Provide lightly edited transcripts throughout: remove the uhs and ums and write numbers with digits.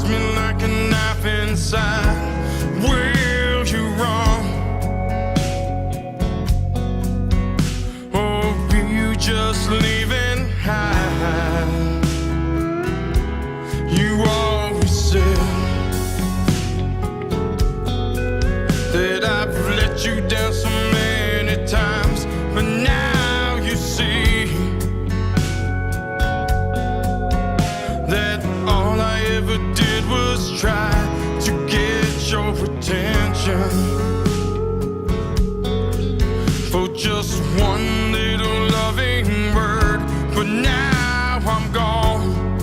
cuts me like a knife inside. Will you wrong? Or will you just leaving high? You always said that I've let you down so many times, but now you see that all I ever did was try to get your attention for just one little loving word, but now I'm gone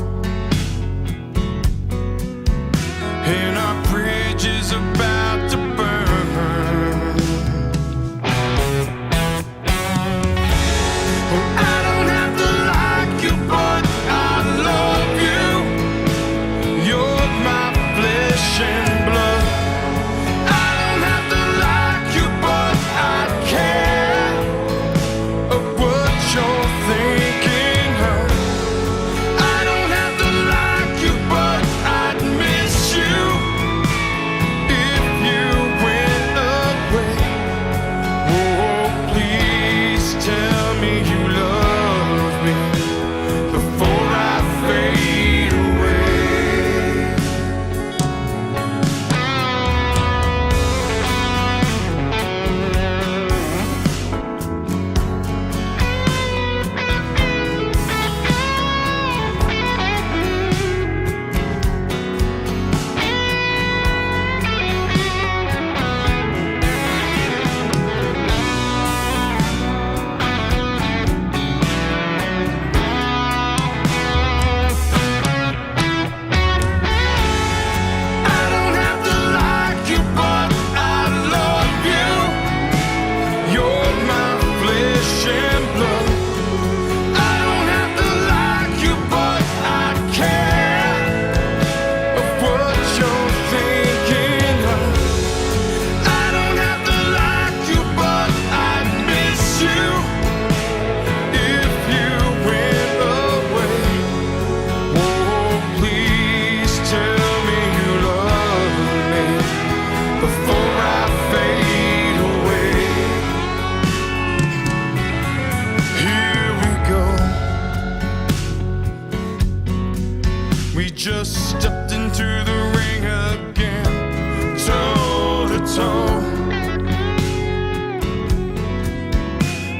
and our bridge is about to burn. I don't have to like you, but I love you. You're my flesh and blood. I don't have to like you, but I care of what you're thinking of. I don't have to like you, but I'd miss you if you went away. Oh, please tell me you love me before I fade away. I don't have to like you, but I love you. You're my flesh and blood. I don't have to like you, but I care of what you're thinking of. I don't have to like you, but I'd miss you if you went away. Oh, please tell me you love me before I fade away. Here we go. We just stepped into the ring again, toe to toe.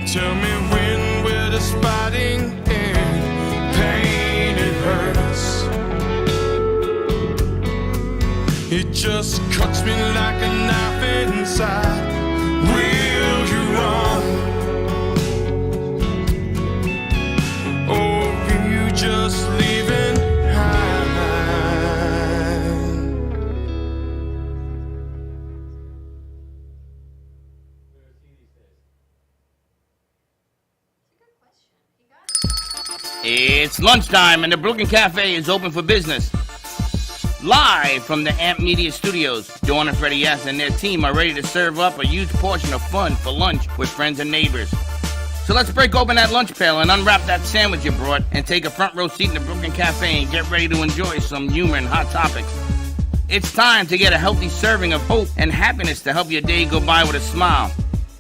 Tell me when will the spotting end? Pain, it hurts. It just cuts me like a knife inside. Will you run? Or will you just leave it high? It's lunchtime and the Brooklyn Cafe is open for business. Live from the Amp Media Studios, Dawn and Freddie S. and their team are ready to serve up a huge portion of fun for lunch with friends and neighbors. So let's break open that lunch pail and unwrap that sandwich you brought and take a front row seat in the Brooklyn Cafe and get ready to enjoy some humor and hot topics. It's time to get a healthy serving of hope and happiness to help your day go by with a smile.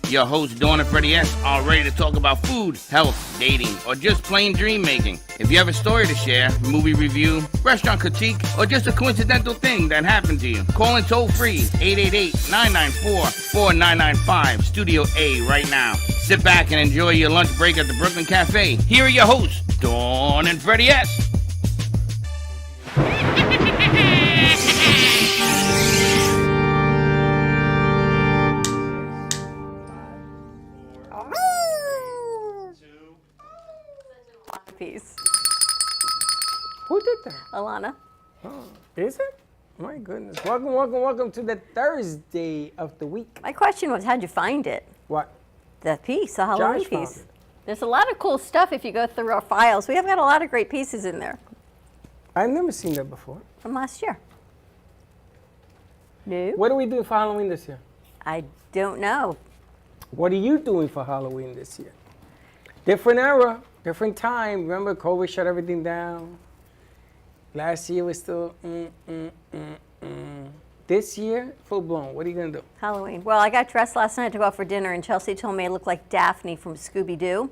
Your hosts, Dawn and Freddie S., are ready to talk about food, health, dating, or just plain dream making. If you have a story to share, movie review, restaurant critique, or just a coincidental thing that happened to you, call in toll free 888-994-4995, Studio A right now. Sit back and enjoy your lunch break at the Brooklyn Cafe. Here are your hosts, Dawn and Freddie S. Piece. Who did that? Alana. Oh, is it? My goodness. Welcome to the Thursday of the week. My question was, how'd you find it? What? The piece, the Halloween Josh found piece. it. There's a lot of cool stuff if you go through our files. We have got a lot of great pieces in there I've never seen that before. from last year. No? What are we doing for Halloween this year? I don't know. What are you doing for Halloween this year? Different era, different time. Remember, COVID shut everything down. Last year was still This year, full blown. What are you gonna do? Halloween. Well, I got dressed last night to go out for dinner, and Chelsea told me I looked like Daphne from Scooby-Doo.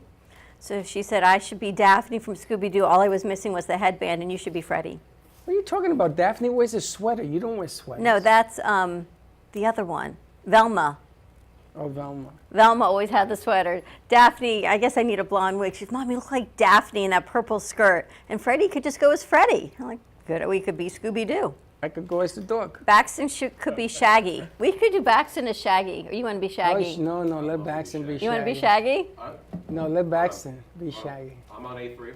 So she said I should be Daphne from Scooby-Doo. All I was missing was the headband, and you should be Freddy. What are you talking about? Daphne wears a sweater. You don't wear sweaters. No, that's the other one, Velma. Oh, Velma. Velma always had the sweater. Daphne, I guess I need a blonde wig. She's, Mom, you look like Daphne in that purple skirt. And Freddie could just go as Freddie. I'm like, good, we could be Scooby-Doo. I could go as the dog. Baxton could be Shaggy. We could do Baxton as Shaggy. Or you want to be Shaggy? No, let Baxton be Shaggy. You want to be Shaggy? No, let Baxton be Shaggy. I'm on A3.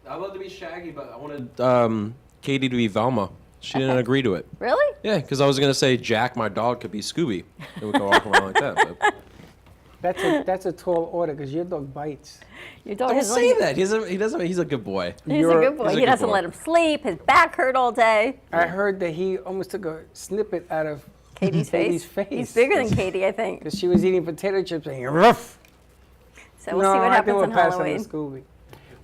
I'd love to be Shaggy, but I wanted Katie to be Velma. She didn't agree to it. Really? Yeah, because I was going to say Jack, my dog, could be Scooby. And we could walk around like that. But That's a tall order because your dog bites. Your dog don't has say that. He's a good boy. He's a good boy. He doesn't let him sleep. His back hurt all day. I heard that he almost took a snippet out of Katie's Katie's face. face. He's bigger than Katie, I think. Because she was eating potato chips and he ruff. So we'll see what happens on Halloween. Scooby.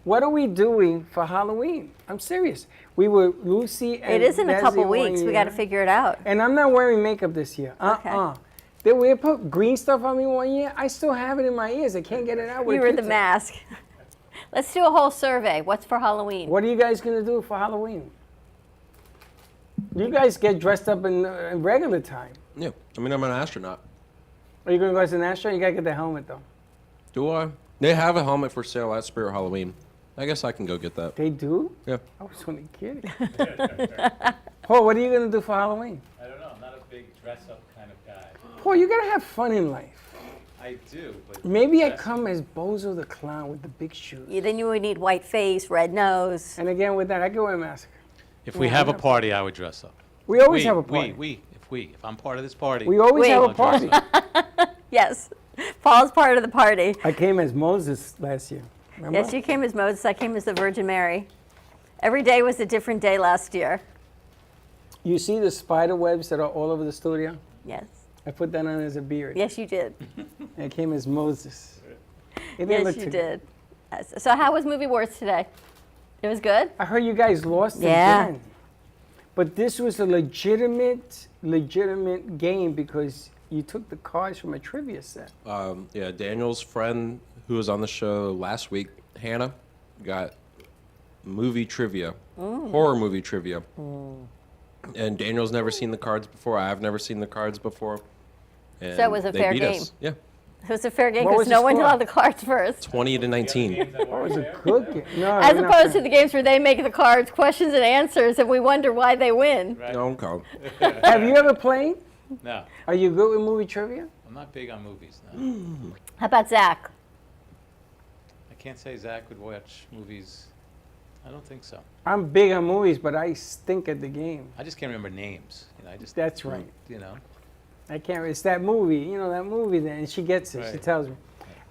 What are we doing for Halloween? I'm serious. We were Lucy and It is in a Desi couple one weeks. We year. got to figure it out. And I'm not wearing makeup this year. Okay. They put green stuff on me one year. I still have it in my ears. I can't get it out. You were the mask. Let's do a whole survey. What's for Halloween? What are you guys going to do for Halloween? You guys get dressed up in regular time. Yeah, I mean, I'm an astronaut. Are you going to go as an astronaut? You got to get the helmet, though. Do I? They have a helmet for sale at Spirit Halloween. I guess I can go get that. They do? Yeah. I was only kidding. Paul, what are you going to do for Halloween? I don't know. I'm not a big dress-up kind of guy. Paul, you got to have fun in life. I do, but Maybe I come as Bozo the Clown with the big shoes. Yeah, then you would need white face, red nose. And again, with that, I could wear a mask. if we have a party, I would dress up. We always have a party. If I'm part of this party, We always Wait. have a I'll dress party. Yes. Paul's part of the party. I came as Moses last year. Remember? Yes, you came as Moses. I came as the Virgin Mary. Every day was a different day last year. You see the spider webs that are all over the studio? Yes. I put that on as a beard. Yes, you did. I came as Moses. It didn't Yes, look you too did. So how was Movie Wars today? It was good? I heard you guys lost Yeah. again. But this was a legitimate game because you took the cards from a trivia set. Yeah, Daniel's friend who was on the show last week, Hannah, got movie trivia, horror movie trivia. And Daniel's never seen the cards before. I've never seen the cards before. And So it was a they fair beat game. us. Yeah, It was a fair game What because was no the one score? saw the cards first. 20-19. It was a good game. No, As they're not opposed to fair. the games where they make the cards questions and answers and we wonder why they win. Okay. Have you ever played? no, Are you good with movie trivia? I'm not big on movies. No, How about Zach? I can't say Zach would watch movies. I don't think so. I'm big on movies, but I stink at the game. I just can't remember names. You know, I just That's right. You know, I can't. It's that movie. You know that movie. Then and she gets it. She Right. tells me.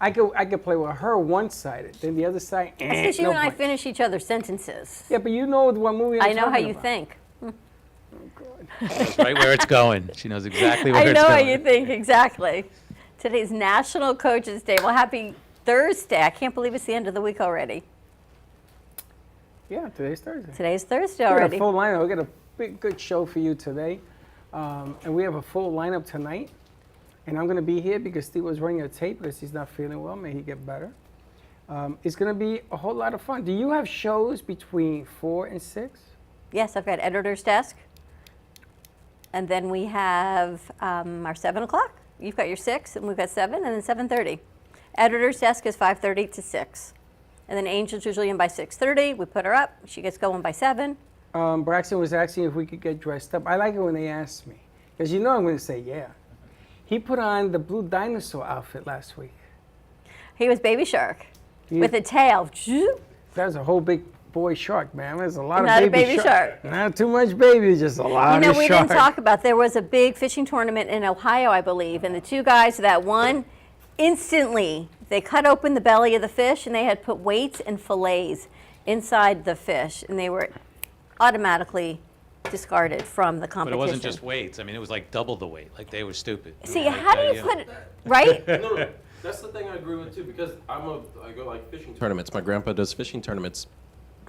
I could play with her one-sided. Then the other side. That's because you no and I point. finish each other's sentences. Yeah, but you know what movie I'm I know how talking you about. think. knows right where it's going. She knows exactly where I it's know how going. you think, exactly. Today's National Coaches Day. Well, happy Thursday. I can't believe it's the end of the week already. Yeah, today's Thursday. Today's Thursday We got already. a full lineup. We got a big, good show for you today. And we have a full lineup tonight. And I'm going to be here because Steve was running a tape because he's not feeling well. May he get better. It's going to be a whole lot of fun. Do you have shows between 4 and 6? Yes, I've got editor's desk. And then we have our 7 o'clock. You've got your 6, and we've got 7, and then 7:30. Editor's desk is 5:30 to 6. And then Angel's usually in by 6:30. We put her up. She gets going by 7. Braxton was asking if we could get dressed up. I like it when they ask me because you know I'm going to say yeah. He put on the blue dinosaur outfit last week. He was Baby Shark He- with a tail. That was a whole big boy shark, man. There's a lot Not a of baby, baby shark. Not too much baby, just a lot You know, of we shark. didn't talk about, there was a big fishing tournament in Ohio, I believe, and the two guys that won, instantly, they cut open the belly of the fish and they had put weights and fillets inside the fish, and they were automatically discarded from the But competition. it wasn't just weights. I mean, it was like double the weight. Like they were stupid. See, Like, how do you yeah. put it, right? No, that's the thing I agree with too because I go like fishing tournaments. My grandpa does fishing tournaments,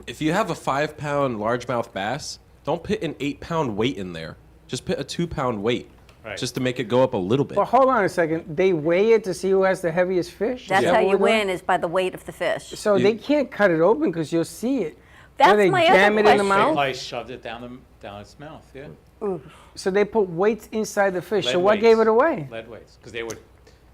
if you have a 5-pound largemouth bass, don't put an 8-pound weight in there. Just put a 2-pound weight, Right. just to make it go up a little bit. But hold on a second. They weigh it to see who has the heaviest fish? That's Is that how what you we're doing? win, is by the weight of the fish. So they can't cut it open because you'll see it. That's Or they my jam other it in the question. mouth? Lice shoved it down its mouth, yeah. So they put weights inside the fish. So Lead what weights. gave it away? Lead weights, because they were,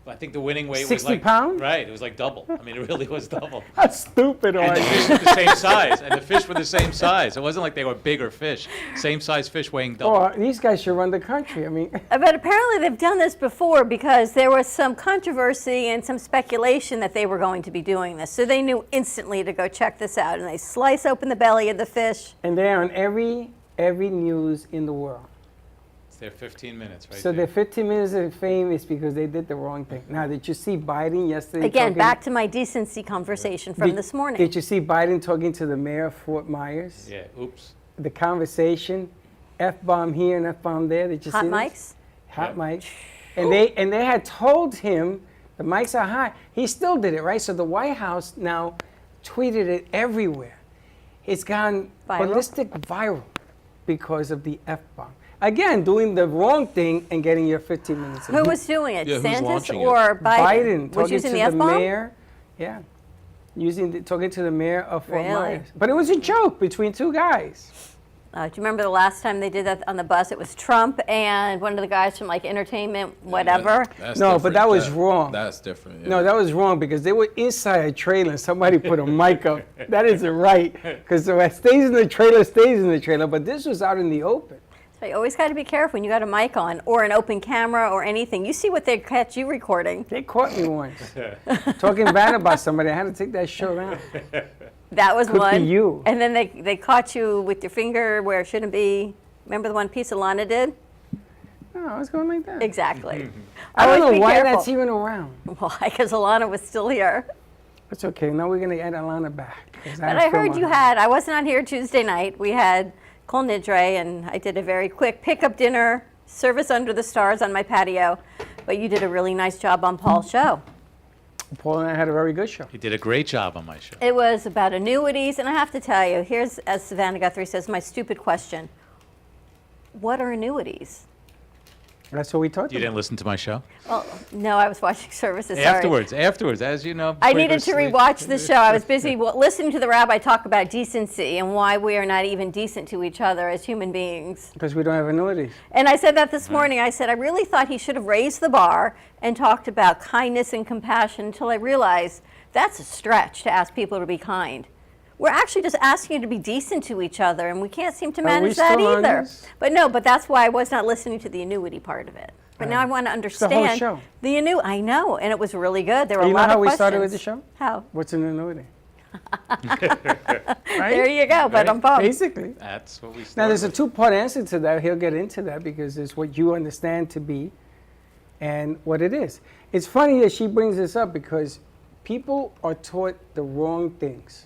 I think the winning weight 60 was like. pound? Right, it was like double. I mean, it really was double. That's stupid, And the Archie. fish were the same size, and the fish were the same size. It wasn't like they were bigger fish. Same size fish weighing double. Oh, these guys should run the country. I mean, But apparently they've done this before because there was some controversy and some speculation that they were going to be doing this. So they knew instantly to go check this out. And they slice open the belly of the fish. and they're on every news in the world. It's their 15 minutes, right So there. their 15 minutes of fame is because they did the wrong thing. Now, did you see Biden yesterday? Again, talking- back to my decency conversation from did- this morning. Did you see Biden talking to the mayor of Fort Myers? Yeah, oops. The conversation, F-bomb here and F-bomb there. Did you Hot see this? mics? Hot Yeah. mics. And they had told him the mics are hot. He still did it, right? So the White House now tweeted it everywhere. It's gone Viral? ballistic viral because of the F-bomb. Again, doing the wrong thing and getting your 15 minutes. Who was doing it? Yeah, who's DeSantis launching it? or Biden? Biden was talking using to the F-bomb? mayor. Yeah. Talking to the mayor of Fort Really? Myers. But it was a joke between two guys. Do you remember the last time they did that on the bus? It was Trump and one of the guys from like entertainment, whatever. That's No, but different. that was wrong. That's different. Yeah. No, that was wrong because they were inside a trailer and somebody put a mic up. That isn't right because what stays in the trailer stays in the trailer, but this was out in the open. So you always got to be careful when you got a mic on or an open camera or anything. You see what they catch you recording. They caught me once talking bad about somebody. I had to take that show down. That was Could be one. you. And then they caught you with your finger where it shouldn't be. Remember the one piece of Lana did? No, I was going like that. Exactly. I don't Always know be why careful. that's even around. Why? Because Alana was still here. It's okay. Now we're going to get Alana back. 'cause But asked I for heard my- you had, I wasn't on here Tuesday night. We had Col Nidre, and I did a very quick pickup dinner, service under the stars on my patio. But you did a really nice job on Paul's show. Paul and I had a very good show. He did a great job on my show. It was about annuities, and I have to tell you, here's, as Savannah Guthrie says, my stupid question. What are annuities? That's what we talked You about. didn't listen to my show? Well, no, I was watching services. Sorry. Afterwards, as you know. I needed to vigorously. rewatch the show. I was busy listening to the rabbi talk about decency and why we are not even decent to each other as human beings. Because we don't have annuities. And I said that this morning. I said, I really thought he should have raised the bar and talked about kindness and compassion until I realized that's a stretch to ask people to be kind. We're actually just asking you to be decent to each other, and we can't seem to Are we manage that still on either. this? But that's why I was not listening to the annuity part of it. But now I want to the understand whole show. the annuity. I know, and it was really good. There were You a know lot how of we questions. started with the show? How? What's an annuity? There you go, but I'm bummed. Basically. That's what we started Now, there's a with. two-part answer to that. He'll get into that because it's what you understand to be and what it is. It's funny that she brings this up because people are taught the wrong things.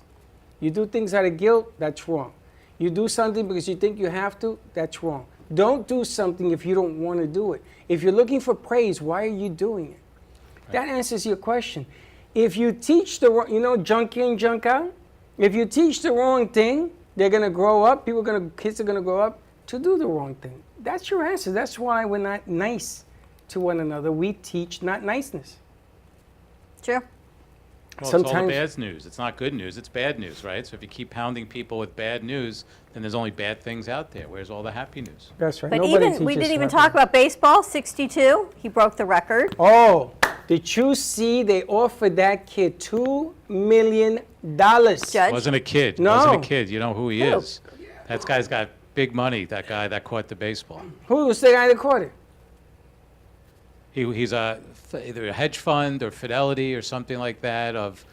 You do things out of guilt, that's wrong. You do something because you think you have to, that's wrong. Don't do something if you don't want to do it. If you're looking for praise, why are you doing it? That answers your question. If you teach the wrong, junk in, junk out. If you teach the wrong thing, they're gonna grow up. Kids are gonna grow up to do the wrong thing. That's your answer. That's why we're not nice to one another. We teach not niceness. True. Well, it's all the sometimes- bad news. It's not good news. It's bad news, right? So if you keep pounding people with bad news, then there's only bad things out there. Where's all the happy news? That's right. But Nobody even we teaches didn't even nothing. talk about baseball. 62. He broke the record. Oh, did you see they offered that kid $2 million? Judge. Wasn't a kid. No. Wasn't a kid. You know who he Who? is. That guy's got big money, that guy that caught the baseball. Who was the guy that caught it? He's either a hedge fund or Fidelity or something like that of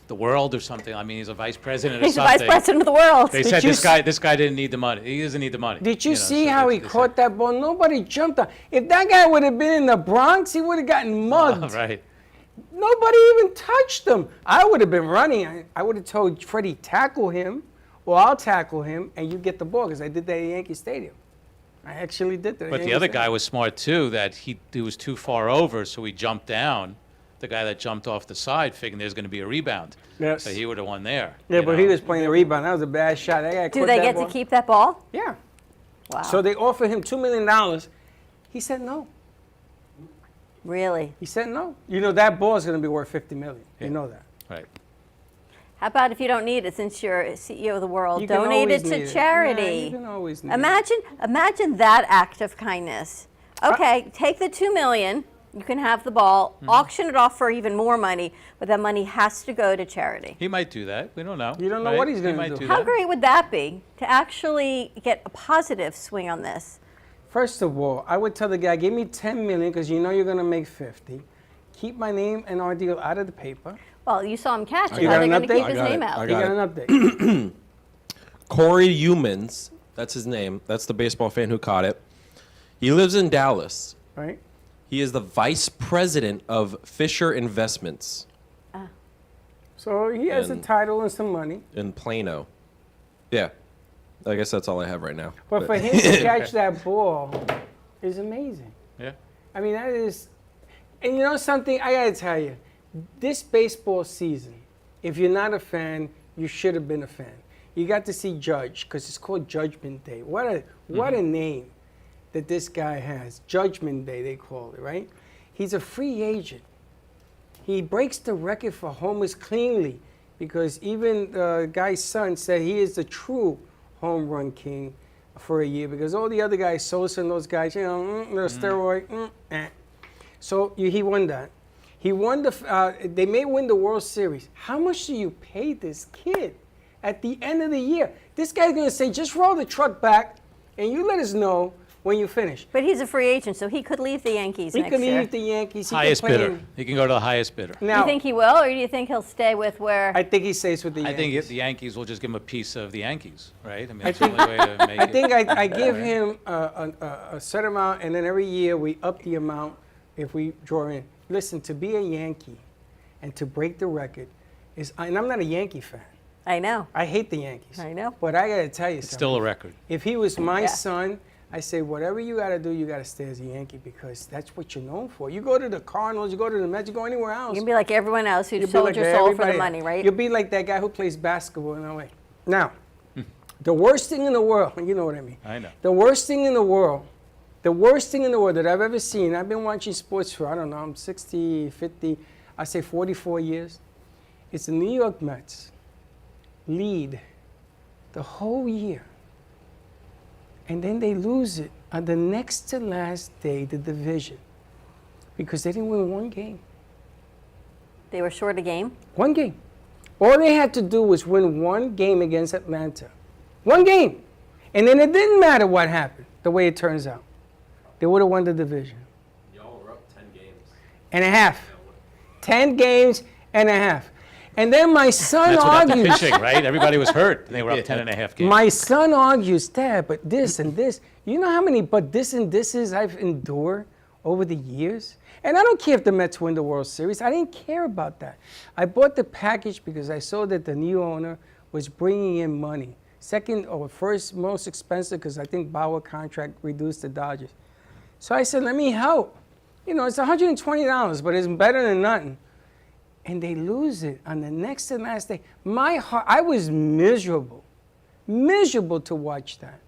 the world or something. I mean, he's a vice president or He's the something. vice president of the world. They Did said you this guy didn't need the money. He doesn't need the money. Did you know, see so how that's he what they caught that ball? Nobody jumped on. If that guy would have been in the Bronx, he would have gotten mugged. said. Right. Nobody even touched him. I would have been running. I would have told Freddie, tackle him, or I'll tackle him, and you get the ball, because I did that at Yankee Stadium. I actually did that. at But the Yankee other Stadium. guy was smart too. That he was too far over, so he jumped down, the guy that jumped off the side, thinking there's going to be a rebound. Yes. So he would have won there. Yeah, you but know? he was playing a rebound. That was a bad shot. That guy Do caught they that get ball. to keep that ball? Yeah. Wow. So they offered him $2 million. He said no. Really? He said no. You know that ball is going to be worth $50 million. You know that. Right. How about if you don't need it, since you're CEO of the world, You can donate it always need to charity? Nah, you can always need it. Imagine that act of kindness. Okay, take the $2 million. You can have the ball, auction it off for even more money, but that money has to go to charity. He might do that. We don't know. You don't know right? what he's gonna He might do. do How that. great would that be to actually get a positive swing on this? First of all, I would tell the guy, give me $10 million because you know you're going to make 50. Keep my name and our deal out of the paper. Well, you saw him catch it. You How got are they an going to update? keep his I got name it. out? I You got got it. an update. Corey Humans, that's his name. That's the baseball fan who caught it. He lives in Dallas. Right? He is the vice president of Fisher Investments So he has a And- title and some money. in Plano. Yeah. I guess that's all I have right now. But for him to catch that ball is amazing. Yeah. I mean, that is. And you know something? I got to tell you, this baseball season, if you're not a fan, you should have been a fan. You got to see Judge because it's called Judgment Day. What a name that this guy has. Judgment Day, they call it, right? He's a free agent. He breaks the record for homers cleanly because even the guy's son said he is the true home run king for a year because all the other guys, Sosa and those guys, you know, they're steroid. So he won that. He won they may win the World Series. How much do you pay this kid at the end of the year? This guy's going to say, just roll the truck back and you let us know when you finish. But he's a free agent, so he could leave the Yankees He next can year. leave the Yankees. He can Highest play bidder. in- He can go to the highest bidder. Do Now, you think he will, or do you think he'll stay with where? I think he stays with the I Yankees. think the Yankees will just give him a piece of the Yankees, right? I mean, I that's the only way to make I it. think I give him a set amount, and then every year we up the amount if we draw in. Listen, to be a Yankee and to break the record is, and I'm not a Yankee fan. I know. I hate the Yankees. I know. But I got to tell you It's something. still a record. If he was my Yeah. son, I say, whatever you got to do, you got to stay as a Yankee because that's what you're known for. You go to the Cardinals, you go to the Mets, you go anywhere else. You can be like everyone else who You'll be sold like your soul for the everybody money, else. right? You'll be like that guy who plays basketball in LA. Now, the worst thing in the world, you know what I mean. I know. The worst thing in the world that I've ever seen, I've been watching sports for, I don't know, I'm 60, 50, I say 44 years. It's the New York Mets lead the whole year. And then they lose it on the next to last day, the division, because they didn't win one game. They were short a game. One game. All they had to do was win one game against Atlanta. One game. And then it didn't matter what happened, the way it turns out. They would have won the division. Y'all were up 10 games. And a half. 10 games and a half. And then my son That's without the argues. pitching, right? Everybody was hurt. And they were up 10 and a half games. My son argues, Dad, but this and this. You know how many but this and thises I've endured over the years? And I don't care if the Mets win the World Series. I didn't care about that. I bought the package because I saw that the new owner was bringing in money. Second or first most expensive because I think Bauer contract reduced the Dodgers. So I said, let me help. You know, it's $120, but it's better than nothing. And they lose it on the next to last day. My heart, I was miserable to watch that.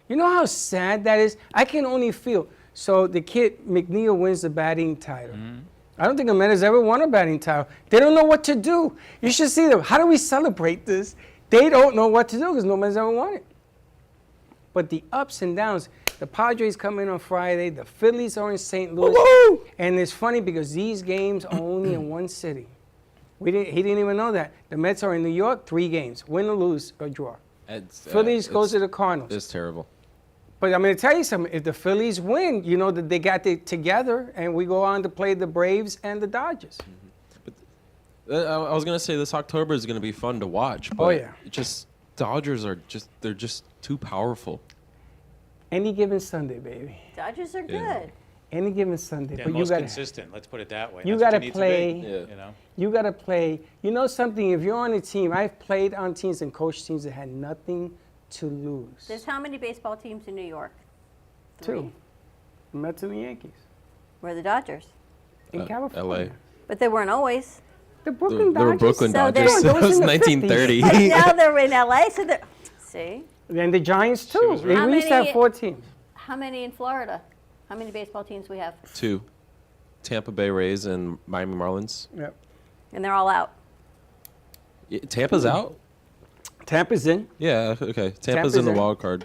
You know how sad that is? I can only feel. So the kid, McNeil, wins the batting title. I don't think the Mets has ever won a batting title. They don't know what to do. You should see them. How do we celebrate this? They don't know what to do because no one's ever won it. But the ups and downs, the Padres come in on Friday, the Phillies are in St. Louis. Woo-hoo! And it's funny because these games are only in one city. He didn't even know that. The Mets are in New York, 3 games, win or lose or draw. Phillies goes to the Cardinals. It's terrible. But I'm going to tell you something. If the Phillies win, you know that they got it together, and we go on to play the Braves and the Dodgers. I was going to say this October is going to be fun to watch. But Oh, yeah. Just Dodgers they're just too powerful. Any given Sunday, baby. Dodgers are good. Yeah. Any given Sunday. They're But you most got consistent. Let's put it that way. you That's what gotta need play- To be, Yeah. you know? you got to play. You know something? If you're on a team, I've played on teams and coached teams that had nothing to lose. There's how many baseball teams in New York? 2. The Mets and the Yankees We're the Dodgers. in California. LA. But they weren't always. The Brooklyn They were Dodgers. Brooklyn So Dodgers. they're- That was Those in the 1930. But now they're in LA, so they're. See? And the Giants too. was We right. used to have many- 4 teams. How many in Florida? How many baseball teams we have? 2. Tampa Bay Rays and Miami Marlins. Yep. And they're all out. Tampa's out? Tampa's in. Yeah, okay. Tampa's Tampa's in the in. wild card.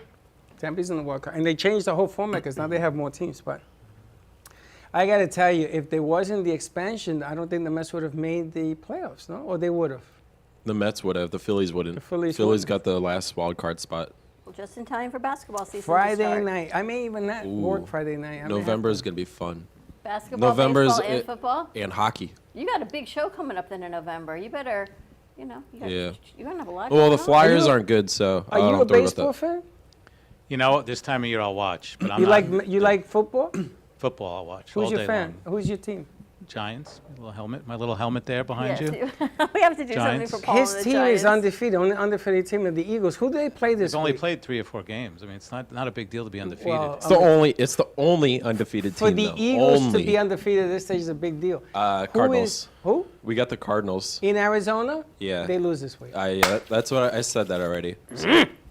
Tampa's in the wild card. And they changed the whole format because now they have more teams. But I got to tell you, if there wasn't the expansion, I don't think the Mets would have made the playoffs, no? Or they would have. The Mets would have. The Phillies wouldn't. The Phillies wouldn't. got the last wild card spot. Well, just in time for basketball season. to Friday start. night. I may even not work Friday night. I may have November is to- going to be fun. Basketball, November's baseball, and it- football. And hockey. You got a big show coming up then in November. You better, you know, you're Yeah. gonna have a lot. Well, the going on. Flyers you a- aren't good, so I Are don't you a have to worry about baseball that. fan? You know, this time of year I'll watch, but I'm You not. like you like football? Football I'll watch Who's all your day fan? long. Who's your team? Giants, my little helmet there behind Yes, you. we have to do Giants. something for Paul His and the team Giants. is undefeated. Only undefeated team of the Eagles. Who do they play this They've only week? played 3 or 4 games. I mean, it's not a big deal to be undefeated. Well, It's the only undefeated For team, the though. Eagles only. to be undefeated at this stage is a big deal. Cardinals. Who? We got the Cardinals. In Arizona? Yeah. They lose this week. That's what I said that already.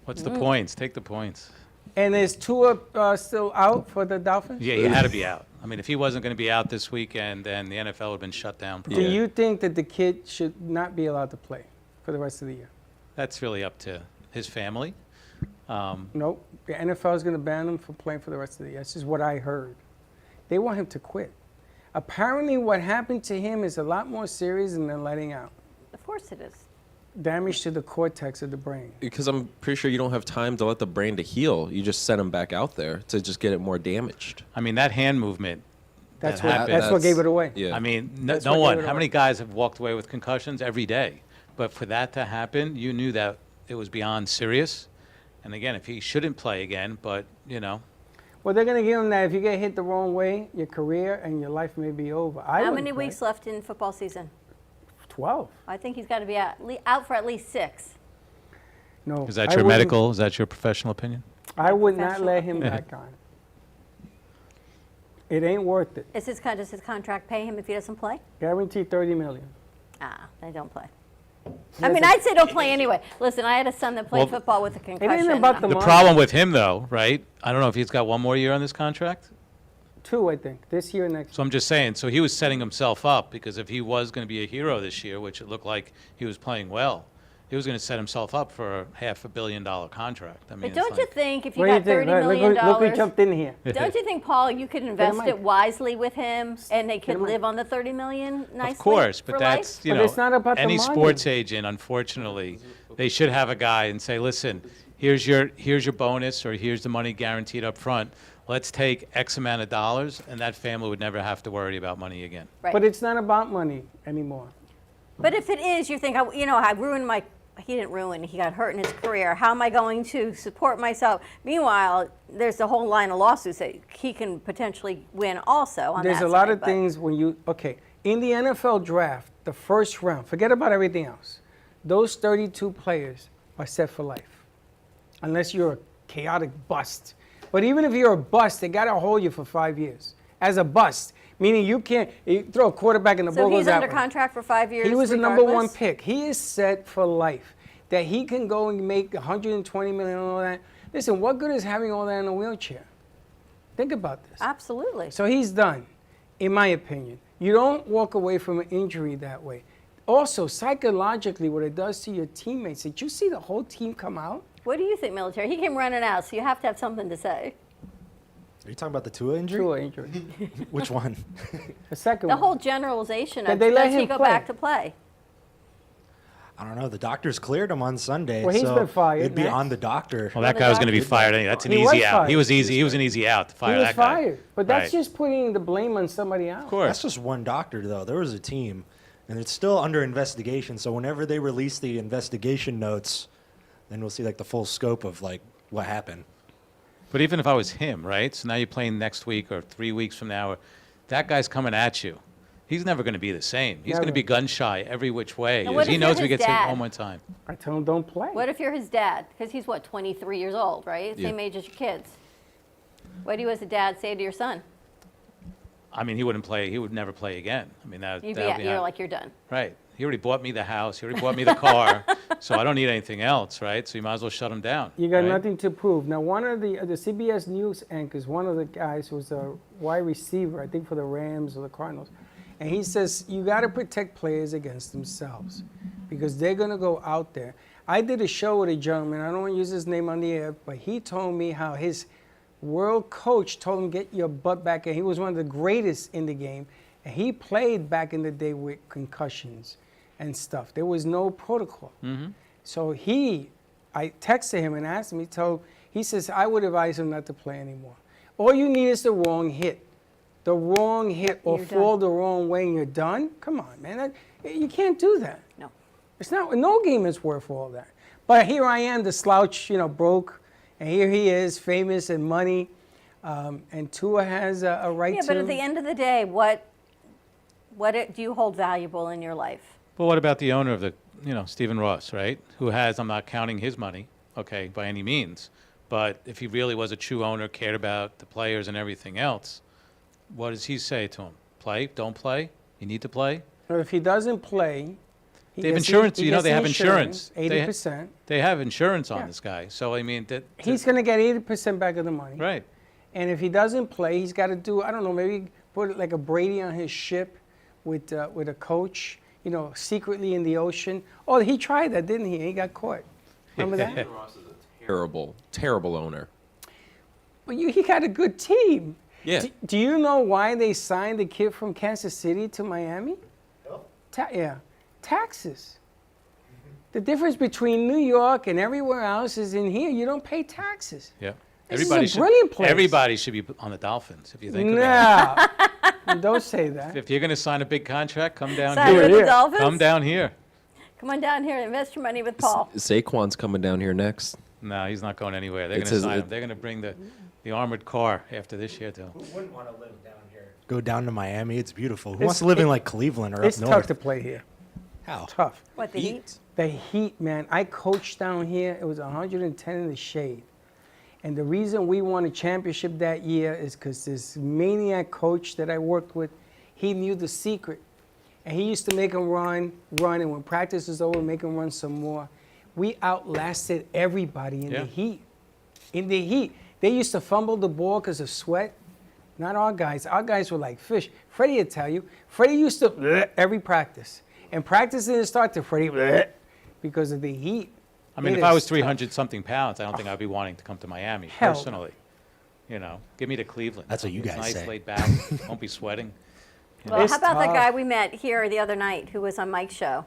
What's the points? Take the points. And is Tua still out for the Dolphins? Yeah, he had to be out. I mean, if he wasn't going to be out this weekend, then the NFL would have been shut down. Do Yeah. you think that the kid should not be allowed to play for the rest of the year? That's really up to his family. Nope. The NFL is going to ban him from playing for the rest of the year. This is what I heard. They want him to quit. Apparently, what happened to him is a lot more serious than they're letting out. Of course it is. Damage to the cortex of the brain. Because I'm pretty sure you don't have time to let the brain to heal. You just send him back out there to just get it more damaged. I mean, that hand movement. That's that what. happened. That's what gave it away. Yeah. I mean, no, That's no what gave one. it How away. many guys have walked away with concussions every day? But for that to happen, you knew that it was beyond serious. And again, if he shouldn't play again, but you know, Well, they're going to give him that if you get hit the wrong way, your career and your life may be over. How wouldn't many play. weeks left in football season? 12. I think he's got to be out for at least 6. No. is that I your wouldn't- medical? Is that your professional opinion? I would not Professional let him opinion. back on. It ain't worth it. Does his contract pay him if he doesn't play? Guaranteed $30 million. They don't play. I mean, I'd say don't play anyway. Listen, I had a son that played Well, football with a concussion. about the The money. problem with him, though, right? I don't know if he's got one more year on this contract. 2, I think. This year and next. So I'm just saying. So he was setting himself up because if he was going to be a hero this year, which it looked like he was playing well, he was going to set himself up for a $500 million contract. I mean, But it's don't you like- think if you What do you got think? $30 Right, million, look who jumped in here. don't you think, Paul, you could invest mic. it wisely with him and they could the mic. live on the $30 million nicely? Of course, but for that's life? you But know, it's not about the any money. sports agent. Unfortunately, they should have a guy and say, "Listen, here's your bonus, or here's the money guaranteed up front. Let's take X amount of dollars, and that family would never have to worry about money again." Right. But it's not about money anymore. But if it is, you think, I ruined my. He didn't ruin. He got hurt in his career. How am I going to support myself? Meanwhile, there's a whole line of lawsuits that he can potentially win also. On There's that a lot side, of but- things when you, in the NFL draft, the first round, forget about everything else. Those 32 players are set for life. Unless you're a chaotic bust. But even if you're a bust, they got to hold you for 5 years. As a bust, meaning you throw a quarterback in the So ball he's goes that under way. contract for 5 years. He was the number 1 regardless? pick. He is set for life. That he can go and make 120 million and all that. Listen, what good is having all that in a wheelchair? Think about this. Absolutely. So he's done, in my opinion. You don't walk away from an injury that way. Also, psychologically, what it does to your teammates, did you see the whole team come out? What do you think, military? He came running out, so you have to have something to say. Are you talking about the Tua injury? Tua injury. Which one? The second The one. whole generalization That of they let does he him go play. back to play? I don't know. The doctors cleared him on Sunday. Well, he's so been fired It'd be next. on the doctor. Well, that the guy was going to be doctor- fired anyway. That's an He easy was out. fired. He was easy. He was an easy out to fire He was that guy. fired. But that's Right. just putting the blame on somebody else. Of course. That's just one doctor, though. There was a team, and it's still under investigation. So whenever they release the investigation notes, then we'll see like the full scope of like what happened. But even if I was him, right? So now you're playing next week or 3 weeks from now. That guy's coming at you. He's never going to be the same. He's going to Never. be gun shy every which way. And what He if knows you're if he his gets hit dad? one more time. I tell him don't play. What if you're his dad? Because he's, 23 years old, right? Yeah. Same age as your kids. What do you as a dad say to your son? I mean, he wouldn't play. He would never play again. I mean, that You'd that would be you're like, you're done. right. He already bought me the house. He already bought me the car. So I don't need anything else, right? So you might as well shut him down. You got right? nothing to prove. Now, one of the CBS News anchors, one of the guys was a wide receiver, I think for the Rams or the Cardinals, and he says you got to protect players against themselves because they're going to go out there. I did a show with a gentleman, I don't want to use his name on the air, but he told me how his world coach told him, get your butt back in. He was one of the greatest in the game, and he played back in the day with concussions and stuff. There was no protocol. So I texted him and asked him, he says, I would advise him not to play anymore. All you need is the wrong hit. The wrong hit or You're fall done. the wrong way and you're done. Come on, man. You can't do that. No. It's not, no game is worth all that. But here I am, the slouch, broke, and here he is, famous and money, and Tua has a right Yeah, to. but at the end of the day, what do you hold valuable in your life? Well, what about the owner of the, Stephen Ross, right? Who has, I'm not counting his money, okay, by any means. But if he really was a true owner, cared about the players and everything else, what does he say to him? Play? Don't play? You need to play? Or if he doesn't play, he They have gets insurance. he They gets have insurance. 80%. They have insurance on Yeah. this guy. So, I mean, He's going to get 80% back of the money. right. And if he doesn't play, he's got to do, I don't know, maybe put like a Brady on his ship with a coach, secretly in the ocean. Oh, he tried that, didn't he? He got caught. Remember that? Ross is a terrible, terrible owner. But he got a good team. Yeah. Do you know why they signed the kid from Kansas City to Miami? No. Taxes. The difference between New York and everywhere else is in here, you don't pay taxes. Yeah. This is a brilliant place. Everybody should be on the Dolphins, if you think about it. No, don't say that. If you're going to sign a big contract, come down Sign here. with the here. Dolphins? Come down here. Come on down here and invest your money with Paul. Saquon's coming down here next. No, he's not going anywhere. They're It going to says sign it- him. They're going to bring the armored car after this year, too. Who wouldn't want to live down here? Go down to Miami. It's beautiful. Who It's- wants to live in like Cleveland or It's up tough north? to play here. How? Tough. What, the Heat? The heat, man. I coached down here. It was 110 in the shade. And the reason we won a championship that year is because this maniac coach that I worked with, he knew the secret. And he used to make them run, and when practice was over, make them run some more. We outlasted everybody in Yeah. the heat. In the heat. They used to fumble the ball because of sweat. Not our guys. Our guys were like fish. Freddie would tell you. Freddie used to bleh every practice. And practice didn't start to Freddie bleh because of the heat. I mean, It if I is was tough. 300-something pounds, I don't think I'd be wanting to come to Miami, Hell no. personally. Give me to Cleveland. That's what you It's guys nice, say. laid back, won't be sweating. Well, It's how about that tough. guy we met here the other night who was on Mike's show?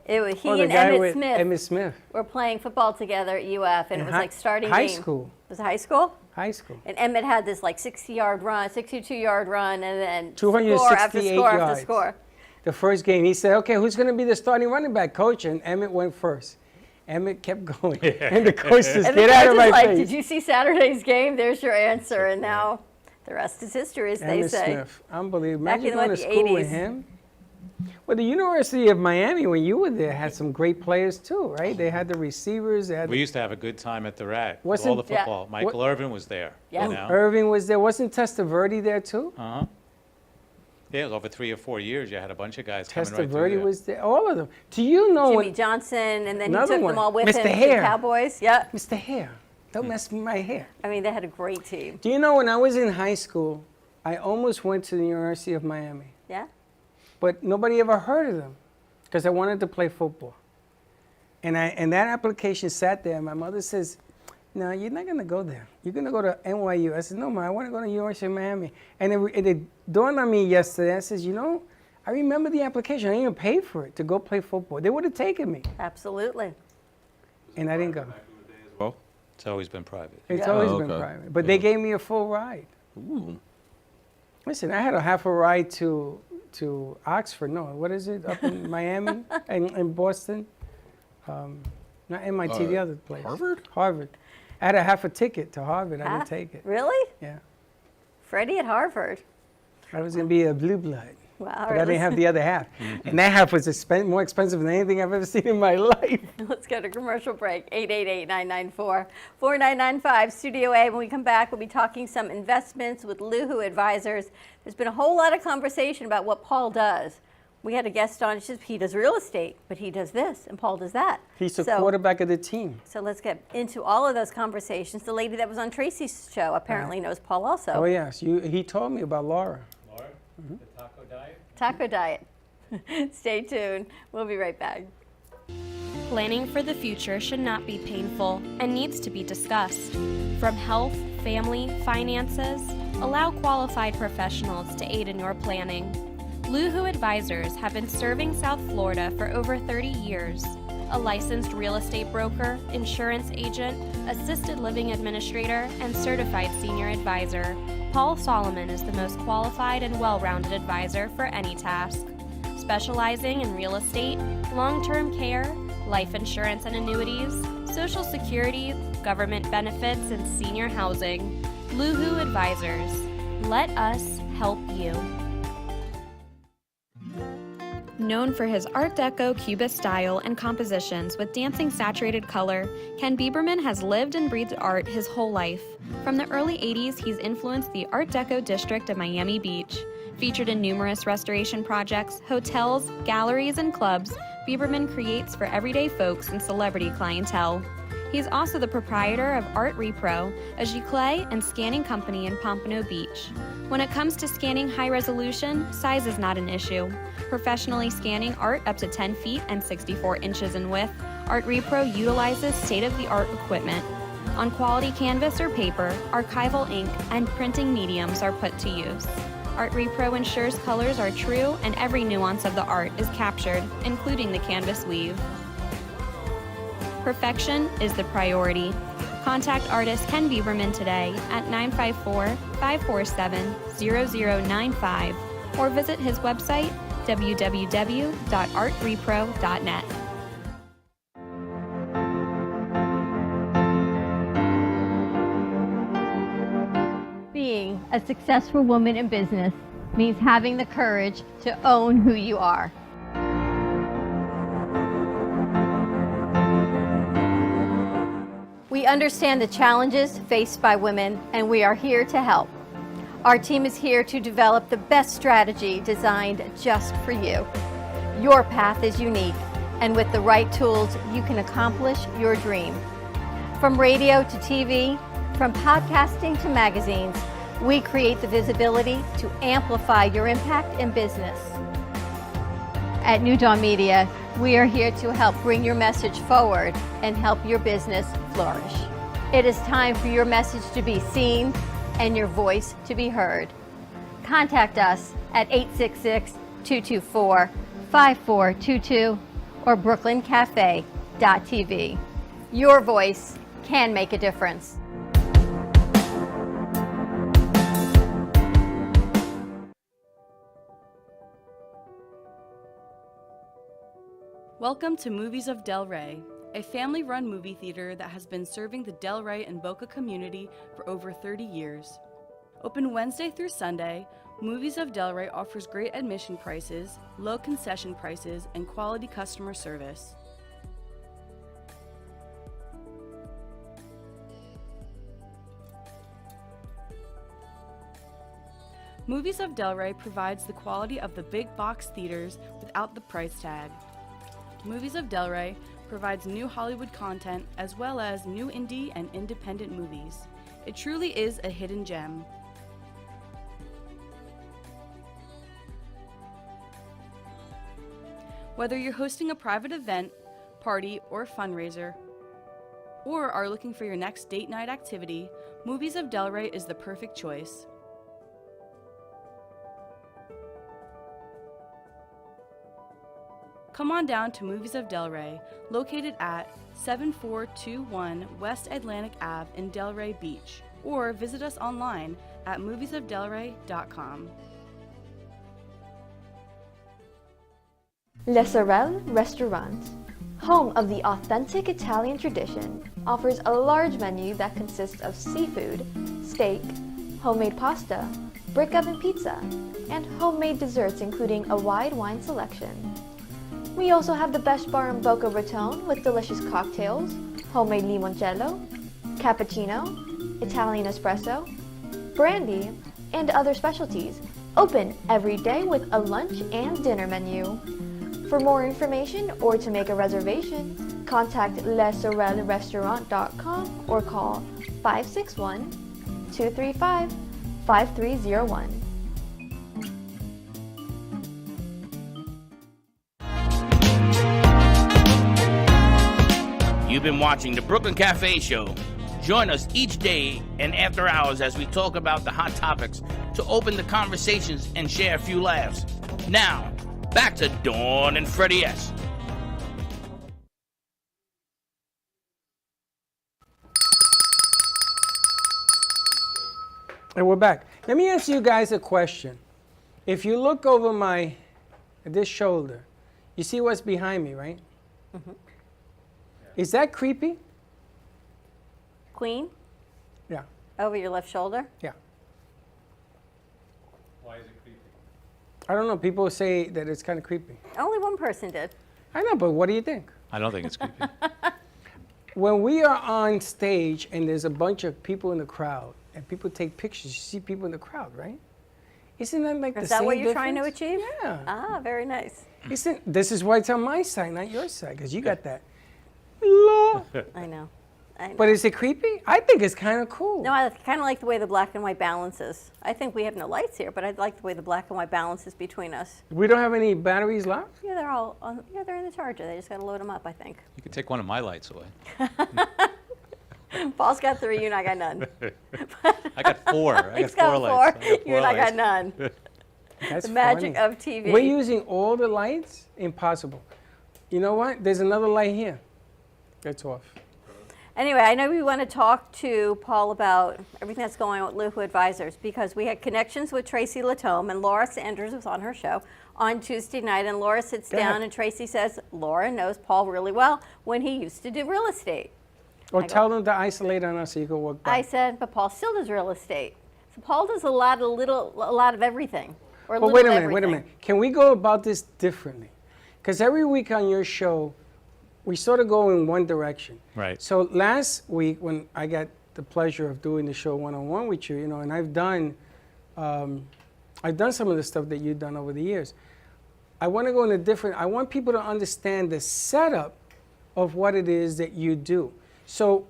It was he Oh, the and guy Emmett with Smith Emmett Smith. were playing football together at UF, and In it was hi- like starting high game. school. Was it high school? High school. And Emmett had this like 60-yard run, 62-yard run, and then 268 score after score after yards. score. The first game, he said, okay, who's going to be the starting running back, coach? And Emmett went first. Emmett kept going. And the coach says, And the get out coach of is my like, face. did you see Saturday's game? There's your answer. And now the rest is history, as they Emmett say. Smith. Unbelievable. Back Imagine in, going what, to the school with 80s? him. Well, the University of Miami, when you were there, had some great players too, right? They had the receivers. They had We used to have a good time at the Rack. with Wasn't- all the Yeah. football. Michael Irvin was there. Yeah. You know? Irving was there. Wasn't Testaverde there too? Uh-huh. Yeah, it was over 3 or 4 years. You had a bunch of guys coming right through Testaverde there. was there. All of them. Do you know Jimmy when Johnson, and then he Another took one. them all with Mr. him to Hare. the Cowboys. Yeah. Mr. Hair? Don't mess with my hair. I mean, they had a great team. Do you know when I was in high school, I almost went to the University of Miami, Yeah. but nobody ever heard of them because I wanted to play football. And that application sat there. And my mother says, "No, you're not going to go there. You're going to go to NYU." I said, "No, Ma, I want to go to the University of Miami." And it dawned on me yesterday. I says, I remember the application. I didn't even pay for it to go play football. They would have taken me, Absolutely. and I didn't go. Well, It's always been private. It's Yeah. always Oh, been okay. private. But they gave me a full ride. ooh. Listen, I had a half a ride to Oxford. No, what is it? Up in Miami and in Boston. Not MIT, the other place. Harvard? Harvard. I had a half a ticket to Harvard. I didn't Huh? take it. Really? Yeah. Freddie at Harvard. I was going to be a blue blood. Well, but I didn't have the other half. And that half was more expensive than anything I've ever seen in my life. Let's go to commercial break. 888-994-4995, Studio A. When we come back, we'll be talking some investments with LUHU Advisors. There's been a whole lot of conversation about what Paul does. We had a guest on, he does real estate, but he does this, and Paul does that. He's the quarterback of the team. So let's get into all of those conversations. The lady that was on Tracy's show apparently knows Paul also. Oh, yes. He told me about Laura. Laura, the taco diet? Taco diet. Stay tuned. We'll be right back. Planning for the future should not be painful and needs to be discussed. From health, family, finances, allow qualified professionals to aid in your planning. LUHU Advisors have been serving South Florida for over 30 years. A licensed real estate broker, insurance agent, assisted living administrator, and certified senior advisor, Paul Solomon is the most qualified and well-rounded advisor for any task. Specializing in real estate, long-term care, life insurance and annuities, Social Security, government benefits, and senior housing, LUHU Advisors. Let us help you. Known for his Art Deco Cubist style and compositions with dancing saturated color, Ken Bieberman has lived and breathed art his whole life. From the early 80s, he's influenced the Art Deco district of Miami Beach. Featured in numerous restoration projects, hotels, galleries, and clubs, Bieberman creates for everyday folks and celebrity clientele. He's also the proprietor of Art Repro, a giclée and scanning company in Pompano Beach. When it comes to scanning high resolution, size is not an issue. Professionally scanning art up to 10 feet and 64 inches in width, Art Repro utilizes state-of-the-art equipment. On quality canvas or paper, archival ink and printing mediums are put to use. Art Repro ensures colors are true and every nuance of the art is captured, including the canvas weave. Perfection is the priority. Contact artist Ken Bieberman today at 954-547-0095 or visit his website www.artrepro.net. Being a successful woman in business means having the courage to own who you are. We understand the challenges faced by women, and we are here to help. Our team is here to develop the best strategy designed just for you. Your path is unique, and with the right tools, you can accomplish your dream. From radio to TV, from podcasting to magazines, we create the visibility to amplify your impact in business. At New Dawn Media, we are here to help bring your message forward and help your business flourish. It is time for your message to be seen and your voice to be heard. Contact us at 866-224-5422 or brooklyncafe.tv. Your voice can make a difference. Welcome to Movies of Delray, a family-run movie theater that has been serving the Delray and Boca community for over 30 years. Open Wednesday through Sunday, Movies of Delray offers great admission prices, low concession prices, and quality customer service. Movies of Delray provides the quality of the big box theaters without the price tag. Movies of Delray provides new Hollywood content as well as new indie and independent movies. It truly is a hidden gem. Whether you're hosting a private event, party, or fundraiser, or are looking for your next date night activity, Movies of Delray is the perfect choice. Come on down to Movies of Delray, located at 7421 West Atlantic Ave in Delray Beach, or visit us online at moviesofdelray.com. Le Sorel Restaurant, home of the authentic Italian tradition, offers a large menu that consists of seafood, steak, homemade pasta, brick oven pizza, and homemade desserts including a wide wine selection. We also have the best bar in Boca Raton with delicious cocktails, homemade limoncello, cappuccino, Italian espresso, brandy, and other specialties. Open every day with a lunch and dinner menu. For more information or to make a reservation, contact lesorelrestaurant.com or call 561-235-5301. You've been watching the Brooklyn Cafe Show. Join us each day and after hours as we talk about the hot topics to open the conversations and share a few laughs. Now, back to Dawn and Freddie S. And we're back. Let me ask you guys a question. If you look over this shoulder, you see what's behind me, right? Mm-hmm. Is that creepy? Queen, Yeah, over your left shoulder. yeah. Why is it creepy? I don't know. People say that it's kind of creepy. Only one person did. I know, but what do you think? I don't think it's creepy. When we are on stage and there's a bunch of people in the crowd and people take pictures, you see people in the crowd, right? Isn't that like the same Is that what you're trying to difference? achieve? Yeah. Ah, very nice. This is why it's on my side, not your side, because you got that. Law. I know. I know. But is it creepy? I think it's kind of cool. No, I kind of like the way the black and white balances. I think we have no lights here, but I like the way the black and white balances between us. We don't have any batteries left? Yeah, they're all on. Yeah, they're in the charger. They just got to load them up, I think. You could take one of my lights away. Paul's got 3, you and I got none. I got 4. I He's got 4 got lights. 4, you and I got none. That's The magic funny. of TV. We're using all the lights? Impossible. You know what? There's another light here. It's off. Anyway, I know we want to talk to Paul about everything that's going on with LUHU Advisors because we had connections with Tracy Latome, and Laura Sanders was on her show on Tuesday night, and Laura sits Go down ahead. and Tracy says Laura knows Paul really well when he used to do real estate. Or I go- tell them to isolate on us so you can walk back. I said, but Paul still does real estate. So Paul does a lot of everything. Or But little wait a of minute, wait a everything. minute. Can we go about this differently? Because every week on your show, we sort of go in one direction. Right. So last week, when I got the pleasure of doing the show one-on-one with you, and I've done some of the stuff that you've done over the years. I want to go in a different. I want people to understand the setup of what it is that you do. So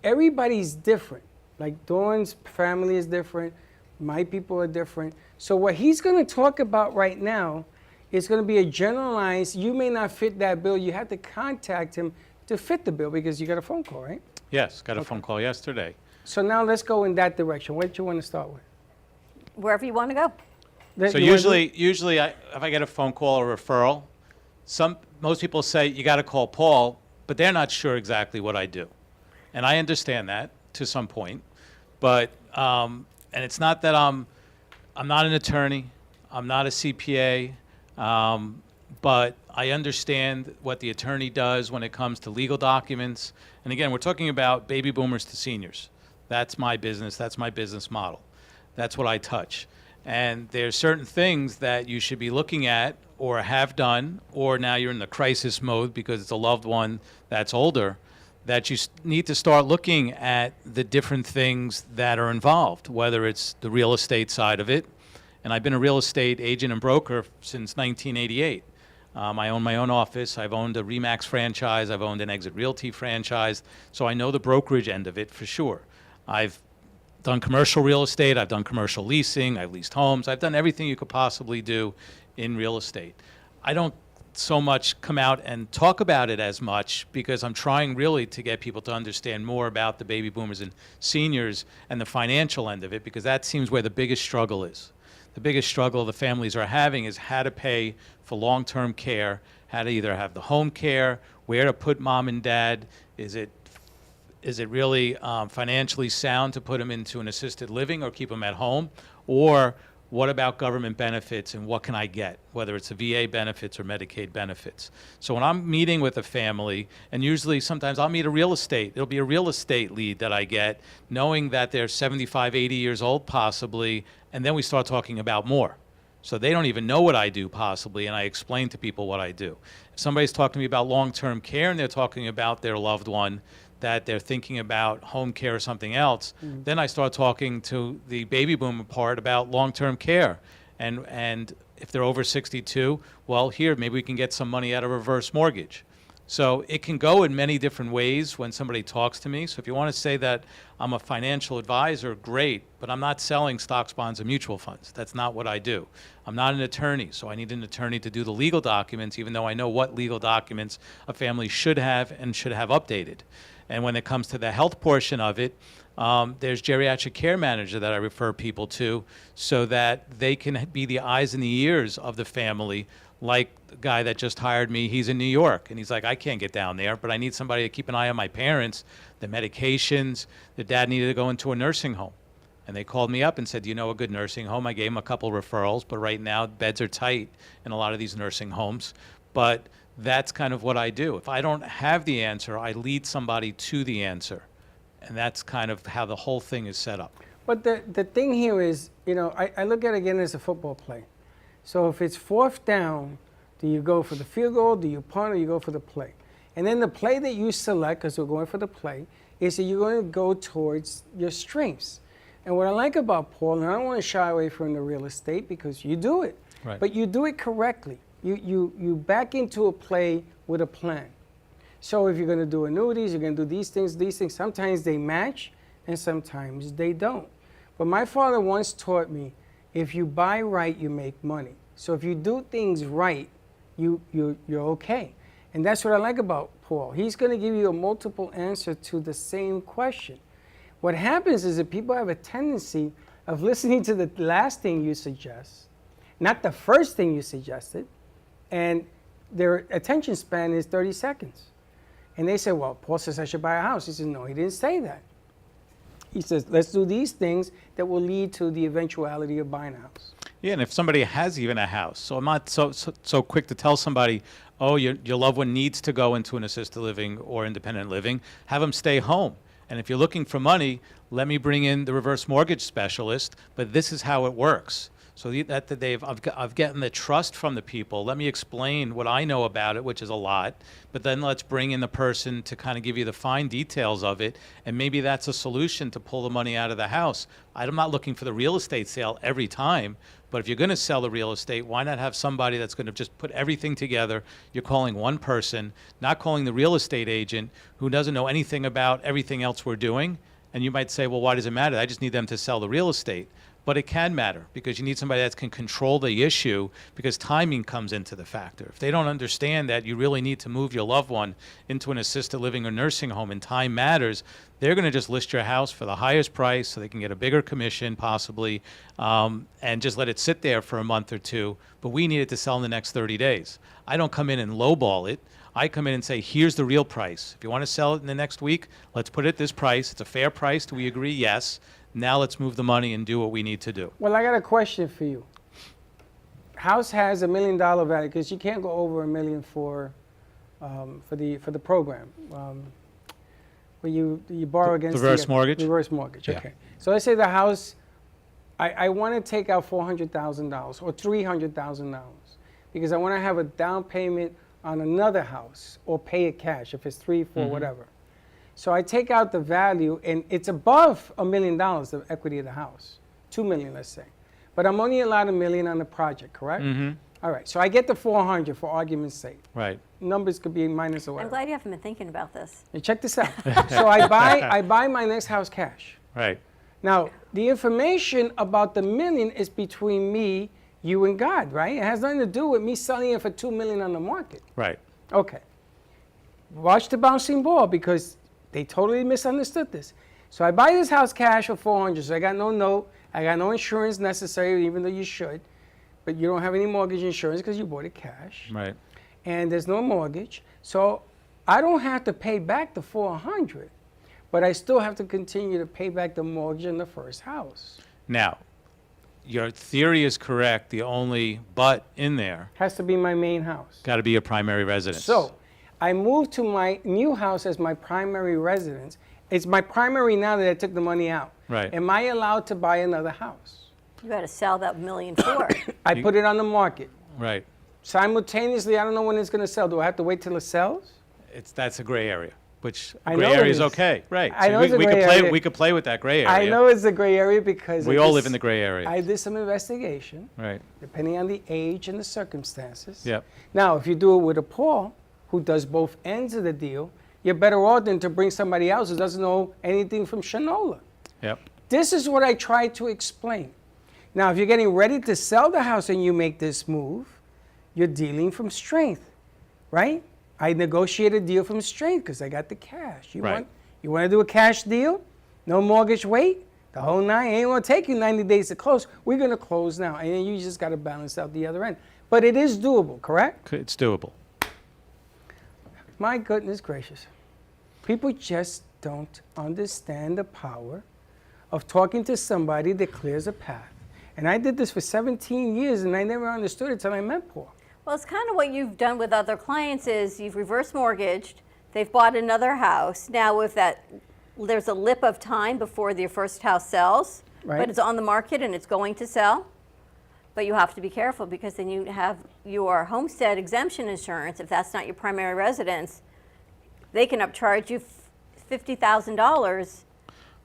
everybody's different. Like Dawn's family is different. My people are different. So what he's going to talk about right now is going to be a generalized, you may not fit that bill. You have to contact him to fit the bill because you got a phone call, right? Yes, got a phone call yesterday. So now let's go in that direction. What do you want to start with? Wherever you want to go. So usually if I get a phone call or referral, most people say you got to call Paul, but they're not sure exactly what I do. And I understand that to some point, but and it's not that I'm not an attorney, I'm not a CPA, but I understand what the attorney does when it comes to legal documents. And again, we're talking about baby boomers to seniors. That's my business. That's my business model. That's what I touch. And there's certain things that you should be looking at or have done, or now you're in the crisis mode because it's a loved one that's older, that you need to start looking at the different things that are involved, whether it's the real estate side of it. And I've been a real estate agent and broker since 1988. I own my own office. I've owned a RE/MAX franchise. I've owned an Exit Realty franchise. So I know the brokerage end of it for sure. I've done commercial real estate. I've done commercial leasing. I've leased homes. I've done everything you could possibly do in real estate. I don't so much come out and talk about it as much because I'm trying really to get people to understand more about the baby boomers and seniors and the financial end of it, because that seems where the biggest struggle is. The biggest struggle the families are having is how to pay for long-term care, how to either have the home care, where to put mom and dad. Is it financially sound to put them into an assisted living or keep them at home? Or what about government benefits and what can I get, whether it's a VA benefits or Medicaid benefits. So when I'm meeting with a family, and usually sometimes I'll meet it'll be a real estate lead that I get, knowing that they're 75, 80 years old possibly, and then we start talking about more. So they don't even know what I do possibly, and I explain to people what I do. If somebody's talking to me about long-term care and they're talking about their loved one, that they're thinking about home care or something else, then I start talking to the baby boomer part about long-term care. And if they're over 62, well, here, maybe we can get some money out of reverse mortgage. So it can go in many different ways when somebody talks to me. So if you want to say that I'm a financial advisor, great, but I'm not selling stocks, bonds, and mutual funds. That's not what I do. I'm not an attorney, so I need an attorney to do the legal documents, even though I know what legal documents a family should have and should have updated. And when it comes to the health portion of it, there's geriatric care manager that I refer people to so that they can be the eyes and the ears of the family. Like the guy that just hired me, he's in New York, and he's like, I can't get down there, but I need somebody to keep an eye on my parents, the medications. The dad needed to go into a nursing home. And they called me up and said, do you know a good nursing home? I gave them a couple referrals, but right now beds are tight in a lot of these nursing homes. But that's kind of what I do. If I don't have the answer, I lead somebody to the answer. And that's kind of how the whole thing is set up. But the thing here is, I look at it again as a football play. So if it's fourth down, do you go for the field goal, do you punt, or you go for the play? And then the play that you select, because we're going for the play, is that you're going to go towards your strengths. And what I like about Paul, and I don't want to shy away from the real estate because you do it, Right. but you do it correctly. You back into a play with a plan. So if you're going to do annuities, you're going to do these things. Sometimes they match and sometimes they don't. But my father once taught me, if you buy right, you make money. So if you do things right, you're okay. And that's what I like about Paul. He's going to give you a multiple answer to the same question. What happens is that people have a tendency of listening to the last thing you suggest, not the first thing you suggested, and their attention span is 30 seconds. And they say, well, Paul says I should buy a house. He says, no, he didn't say that. He says, let's do these things that will lead to the eventuality of buying a house. Yeah, and if somebody has even a house, so I'm not so quick to tell somebody, oh, your loved one needs to go into an assisted living or independent living, have them stay home. And if you're looking for money, let me bring in the reverse mortgage specialist, but this is how it works. So I've gotten the trust from the people. Let me explain what I know about it, which is a lot, but then let's bring in the person to kind of give you the fine details of it, and maybe that's a solution to pull the money out of the house. I'm not looking for the real estate sale every time, but if you're going to sell the real estate, why not have somebody that's going to just put everything together? You're calling one person, not calling the real estate agent who doesn't know anything about everything else we're doing. And you might say, well, why does it matter? I just need them to sell the real estate. But it can matter because you need somebody that can control the issue because timing comes into the factor. If they don't understand that you really need to move your loved one into an assisted living or nursing home and time matters, they're going to just list your house for the highest price so they can get a bigger commission possibly and just let it sit there for a month or two. But we need it to sell in the next 30 days. I don't come in and lowball it. I come in and say, here's the real price. If you want to sell it in the next week, let's put it at this price. It's a fair price. Do we agree? Yes. Now let's move the money and do what we need to do. Well, I got a question for you. House has $1 million value because you can't go over $1 million for the program. Where you borrow against reverse mortgage? Reverse mortgage. Yeah. Okay. So let's say the house, I want to take out $400,000 or $300,000 because I want to have a down payment on another house or pay it cash if it's 3, 4, whatever. So I take out the value, and it's above $1 million of equity of the house, $2 million, let's say. But I'm only allowed $1 million on the project, correct? All right. So I get the 400 for argument's sake. Right. Numbers could be minus or I'm whatever. glad you haven't been thinking about this. And check this out. So I buy my next house cash. Right. Now the information about the million is between me, you, and God, right? It has nothing to do with me selling it for $2 million on the market. Right. Okay. Watch the bouncing ball because they totally misunderstood this. So I buy this house cash for 400. So I got no note. I got no insurance necessary, even though you should. But you don't have any mortgage insurance because you bought it cash. Right. And there's no mortgage. So I don't have to pay back the 400. But I still have to continue to pay back the mortgage on the first house. Now, your theory is correct. The only but in there, Has to be my main house. got to be your primary residence. So, I moved to my new house as my primary residence. It's my primary now that I took the money out. Right. Am I allowed to buy another house? You got to sell that $1.4 million. I put it on the market. Right. Simultaneously, I don't know when it's going to sell. Do I have to wait till it sells? That's a gray area, which I gray know it area is is. okay. Right. I So know we, it's a we gray could play. area. We could play with that gray area. I know it's a gray area because We I all did live in the gray area. I did some investigation, Right. depending on the age and the circumstances. Yep. Now, if you do it with a Paul, who does both ends of the deal, you're better off than to bring somebody else who doesn't know anything from Shinola. Yep. This is what I try to explain. Now, if you're getting ready to sell the house and you make this move, you're dealing from strength, right? I negotiate a deal from strength because I got the cash. You Right. want to do a cash deal? No mortgage wait? The whole nine? Ain't going to take you 90 days to close. We're going to close now. And then you just got to balance out the other end. But it is doable, correct? It's doable. My goodness gracious. People just don't understand the power of talking to somebody that clears a path. And I did this for 17 years, and I never understood it till I met Paul. Well, it's kind of what you've done with other clients is you've reverse mortgaged, they've bought another house. Now, if there's a lip of time before your first house sells, Right. but it's on the market and it's going to sell, but you have to be careful because then you have your homestead exemption insurance. If that's not your primary residence, they can upcharge you $50,000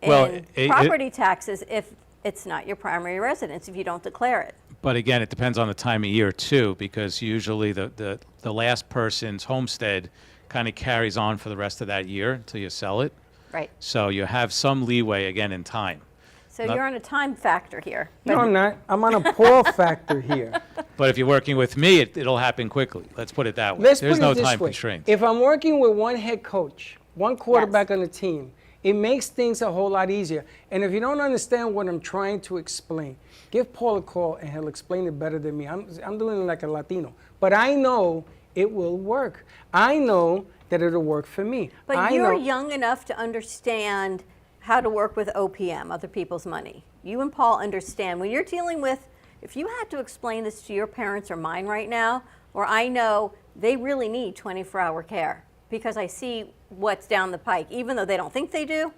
in Well, property taxes if it's not your primary residence, if you don't declare it. But again, it depends on the time of year too, because usually the last person's homestead kind of carries on for the rest of that year until you sell it. Right. So you have some leeway again in time. So Not- you're on a time factor here. No, I'm not. I'm on a Paul factor here. But if you're working with me, it'll happen quickly. Let's put it that way. Let's There's put no it this time way. constraint. If I'm working with one head coach, one quarterback on the team, it makes things a whole lot easier. And if you don't understand what I'm trying to explain, give Paul a call and he'll explain it better than me. I'm doing it like a Latino. But I know it will work. I know that it'll work for me. But I you're know, young enough to understand how to work with OPM, other people's money. You and Paul understand. When you're dealing with, if you had to explain this to your parents or mine right now, or I know they really need 24-hour care because I see what's down the pike. Even though they don't think they do,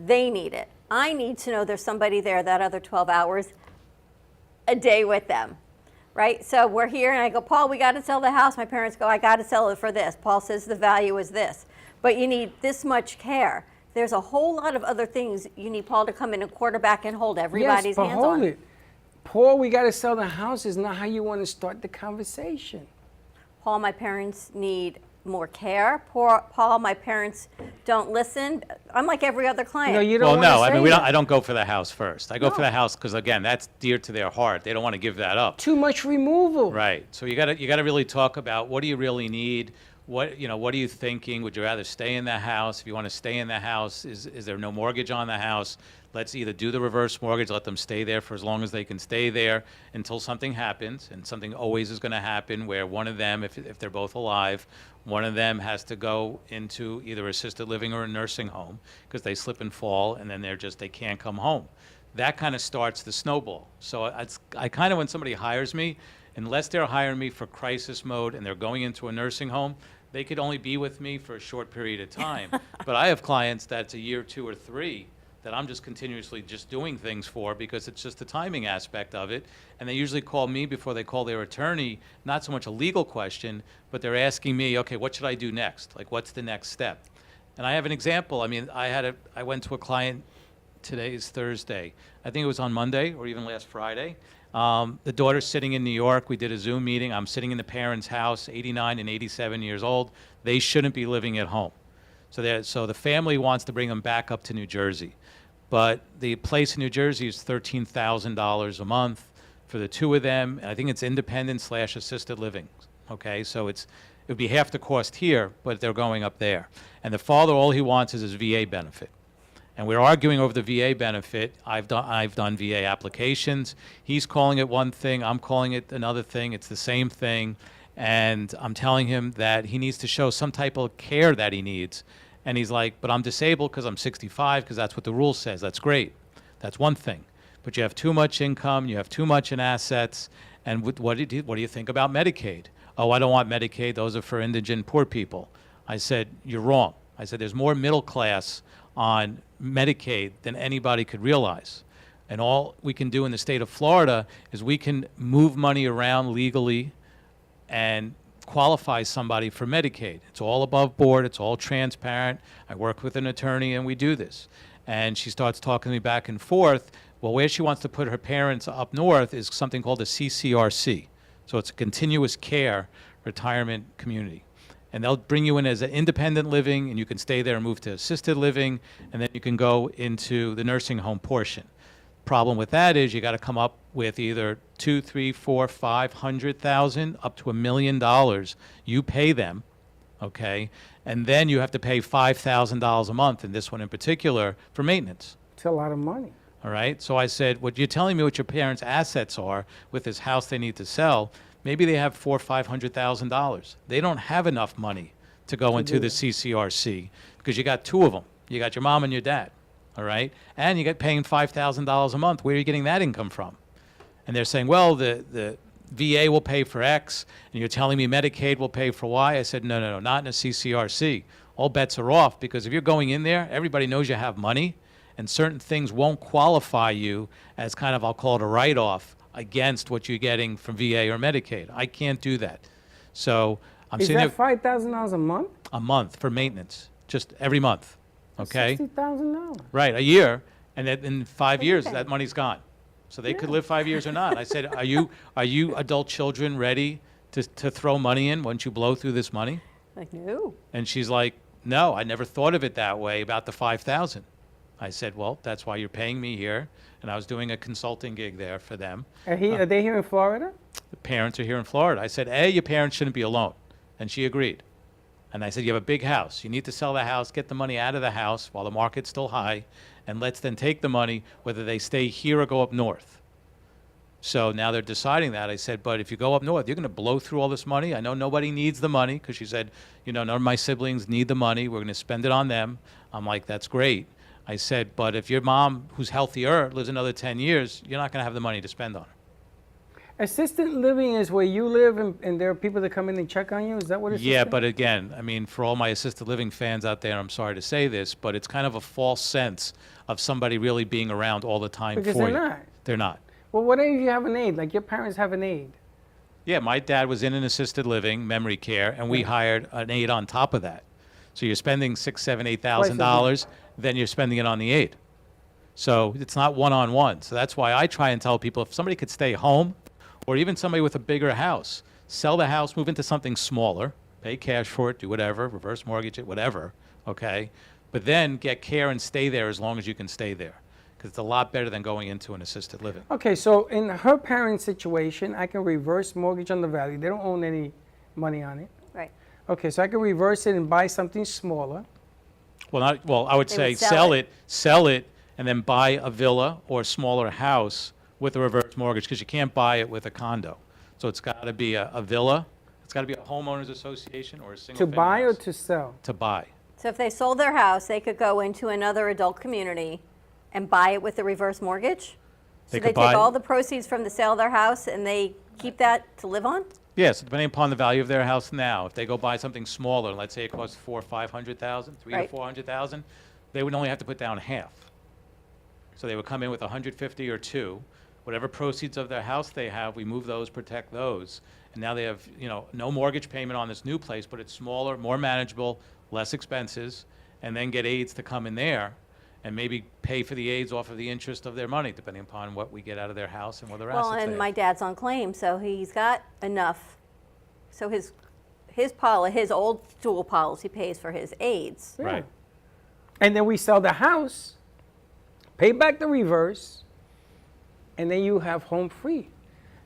they need it. I need to know there's somebody there that other 12 hours a day with them, right? So we're here and I go, Paul, we got to sell the house. My parents go, I got to sell it for this. Paul says the value is this, but you need this much care. There's a whole lot of other things you need Paul to come in and quarterback and hold everybody's yes, but hands hold on. it. Paul, we got to sell the house is not how you want to start the conversation. Paul, my parents need more care. Paul, my parents don't listen. I'm like every other client. No, you don't Well, want to no, I say mean, that. I don't go for the house first. I go for No. the house because, again, that's dear to their heart. They don't want to give that up. Too much removal. Right. So you got to really talk about what do you really need? What are you thinking? Would you rather stay in the house? If you want to stay in the house, is there no mortgage on the house? Let's either do the reverse mortgage, let them stay there for as long as they can stay there until something happens, and something always is going to happen where one of them, if they're both alive, one of them has to go into either assisted living or a nursing home because they slip and fall, and then they can't come home. That kind of starts the snowball. So I kind of, when somebody hires me, unless they're hiring me for crisis mode and they're going into a nursing home, they could only be with me for a short period of time. But I have clients that's a year, 2 or 3 that I'm just continuously just doing things for because it's just the timing aspect of it. And they usually call me before they call their attorney, not so much a legal question, but they're asking me, okay, what should I do next? Like, what's the next step? And I have an example. I mean, I went to a client, today is Thursday. I think it was on Monday or even last Friday. The daughter's sitting in New York. We did a Zoom meeting. I'm sitting in the parents' house, 89 and 87 years old. They shouldn't be living at home. So the family wants to bring them back up to New Jersey. But the place in New Jersey is $13,000 a month for the two of them. And I think it's independent/assisted living. Okay, so it would be half the cost here, but they're going up there. And the father, all he wants is his VA benefit. And we're arguing over the VA benefit. I've done VA applications. He's calling it one thing. I'm calling it another thing. It's the same thing. And I'm telling him that he needs to show some type of care that he needs. And he's like, but I'm disabled because I'm 65 because that's what the rule says. That's great. That's one thing. but you have too much income, you have too much in assets, and what do you think about Medicaid? Oh, I don't want Medicaid. Those are for indigent poor people. I said, you're wrong. I said, there's more middle class on Medicaid than anybody could realize. And all we can do in the state of Florida is we can move money around legally and qualify somebody for Medicaid. It's all above board. It's all transparent. I work with an attorney and we do this. And she starts talking to me back and forth. Well, where she wants to put her parents up north is something called a CCRC. So it's a continuous care retirement community. And they'll bring you in as an independent living, and you can stay there and move to assisted living, and then you can go into the nursing home portion. Problem with that is you got to come up with either $2, $3, $4, $500,000 up to $1 million. You pay them, okay, and then you have to pay $5,000 a month in this one in particular for maintenance. It's a lot of money. All right. So I said, "What you're telling me what your parents' assets are with this house they need to sell? Maybe they have $400,000 or $500,000. They don't have enough money to go into the CCRC because you got two of them. You got your mom and your dad. All right, and you get paying $5,000 a month. Where are you getting that income from?" And they're saying, "Well, the VA will pay for X, and you're telling me Medicaid will pay for Y." I said, no, not in a CCRC. All bets are off because if you're going in there, everybody knows you have money, and certain things won't qualify you as kind of, I'll call it a write-off against what you're getting from VA or Medicaid. I can't do that. So I'm Is sitting that $5,000 a month? a month for maintenance, just every month. Okay. $60,000. Right, a year, and then in 5 years, that money's gone. So they could live 5 years or not. I said, are you adult children ready to throw money in once you blow through this money? Like, no. And she's like, no, I never thought of it that way about the 5,000. I said, well, that's why you're paying me here. And I was doing a consulting gig there for them. Are they here in Florida? The parents are here in Florida. I said, A, your parents shouldn't be alone. And she agreed. And I said, you have a big house. You need to sell the house, get the money out of the house while the market's still high, and let's then take the money, whether they stay here or go up north. So now they're deciding that. I said, but if you go up north, you're going to blow through all this money. I know nobody needs the money because she said, none of my siblings need the money. We're going to spend it on them. I'm like, that's great. I said, but if your mom, who's healthier, lives another 10 years, you're not going to have the money to spend on her. Assisted living is where you live and there are people that come in and check on you? Is that what it's? Yeah, but again, I mean, for all my assisted living fans out there, I'm sorry to say this, but it's kind of a false sense of somebody really being around all the time Because for they're you. not. They're not. Well, what if you have an aide? Like your parents have an aide. Yeah, my dad was in an assisted living, memory care, and we hired an aide on top of that. So you're spending $6,000, $7,000, $8,000, then you're spending it on the aide. So it's not one-on-one. So that's why I try and tell people if somebody could stay home, or even somebody with a bigger house, sell the house, move into something smaller, pay cash for it, do whatever, reverse mortgage it, whatever, okay? But then get care and stay there as long as you can stay there, because it's a lot better than going into an assisted living. Okay, so in her parents' situation, I can reverse mortgage on the value. They don't own any money on it. Right. Okay, so I can reverse it and buy something smaller. Well, I would They say would sell sell it, and then buy a villa or a smaller house with a reverse mortgage, because you can't buy it with a condo. So it's got to be a villa. It's got to be a homeowners association or a single To buy or house. to sell? To buy. So if they sold their house, they could go into another adult community and buy it with a reverse mortgage? They So could they buy- take all the proceeds from the sale of their house and they keep that to live on? Yes, depending upon the value of their house now. If they go buy something smaller, let's say it costs $400,000 or $500,000, $300,000 Right. to $400,000, they would only have to put down half. So they would come in with $150,000 or $200,000. Whatever proceeds of their house they have, we move those, protect those. And now they have, no mortgage payment on this new place, but it's smaller, more manageable, less expenses, and then get aides to come in there and maybe pay for the aides off of the interest of their money, depending upon what we get out of their house and what their Well, assets they and have. my dad's on claim, so he's got enough. So his old dual policy pays for his aides. Right. And then we sell the house, pay back the reverse, and then you have home free.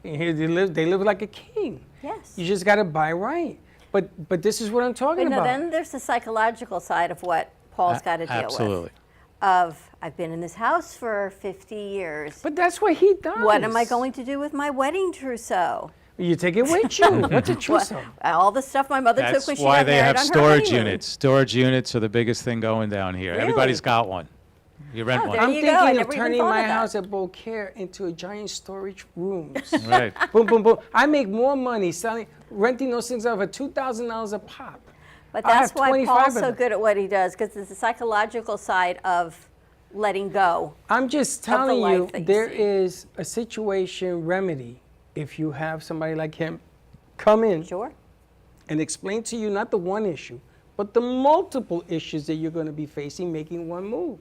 And here they live like a king. Yes. You just got to buy right. But this is what I'm talking But no, about. then there's the psychological side of what Paul's got to deal Absolutely. with. I've been in this house for 50 years. But that's what he does. What am I going to do with my wedding trousseau? You take it with you. What's a trousseau? All the stuff my mother took That's when she why got they married have on her storage honeymoon. units. Storage units are the biggest thing going down here. Really? Everybody's got one. You rent Oh, one. there I'm you go. I thinking never of even turning thought my of that. house at Beaucaire into a giant storage rooms. Right. Boom, boom, boom. I make more money renting those things out for $2,000 a pop. But I'll that's have why 25 Paul's of so them. good at what he does, because it's the psychological side of letting go. I'm just the telling you, life that you there see. is a situation remedy if you have somebody like him come in Sure. and explain to you not the one issue, but the multiple issues that you're going to be facing making one move.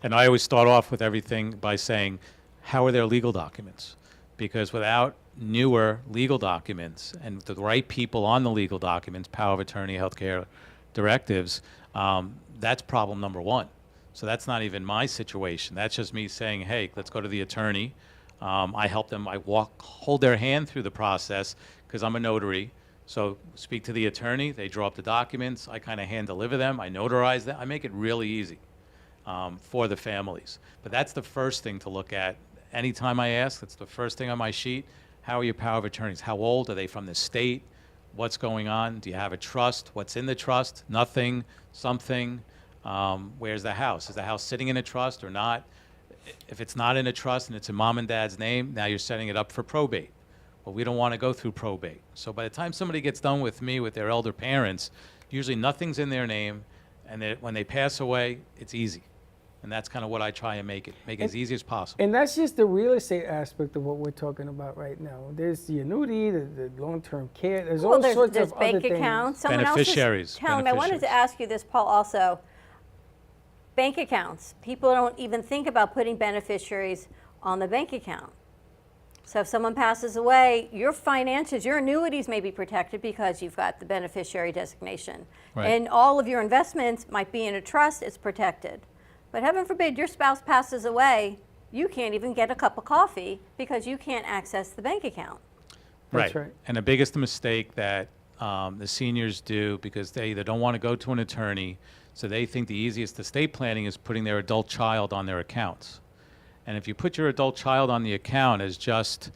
And I always start off with everything by saying, how are their legal documents? Because without newer legal documents and the right people on the legal documents, power of attorney, healthcare directives, that's problem number one. So that's not even my situation. That's just me saying, hey, let's go to the attorney. I help them. I hold their hand through the process because I'm a notary. So speak to the attorney. They draw up the documents. I kind of hand deliver them. I notarize them. I make it really easy for the families. But that's the first thing to look at. Anytime I ask, that's the first thing on my sheet. How are your power of attorneys? How old? Are they from the state? What's going on? Do you have a trust? What's in the trust? Nothing, something. Where's the house? Is the house sitting in a trust or not? If it's not in a trust and it's in mom and dad's name, now you're setting it up for probate. Well, we don't want to go through probate. So by the time somebody gets done with me with their elder parents, usually nothing's in their name, and when they pass away, it's easy. And that's kind of what I try and make it as easy as possible. And that's just the real estate aspect of what we're talking about right now. There's the annuity, the long-term care. There's all sorts there's of bank other things. accounts. Someone else is Beneficiaries, telling me, I wanted to beneficiaries. ask you this, Paul, also. Bank accounts. People don't even think about putting beneficiaries on the bank account. So if someone passes away, your finances, your annuities may be protected because you've got the beneficiary designation. Right. And all of your investments might be in a trust, it's protected. But heaven forbid your spouse passes away, you can't even get a cup of coffee because you can't access the bank account. That's right. And the biggest mistake that the seniors do, because they either don't want to go to an attorney, so they think the easiest estate planning is putting their adult child on their accounts. And if you put your adult child on the account as just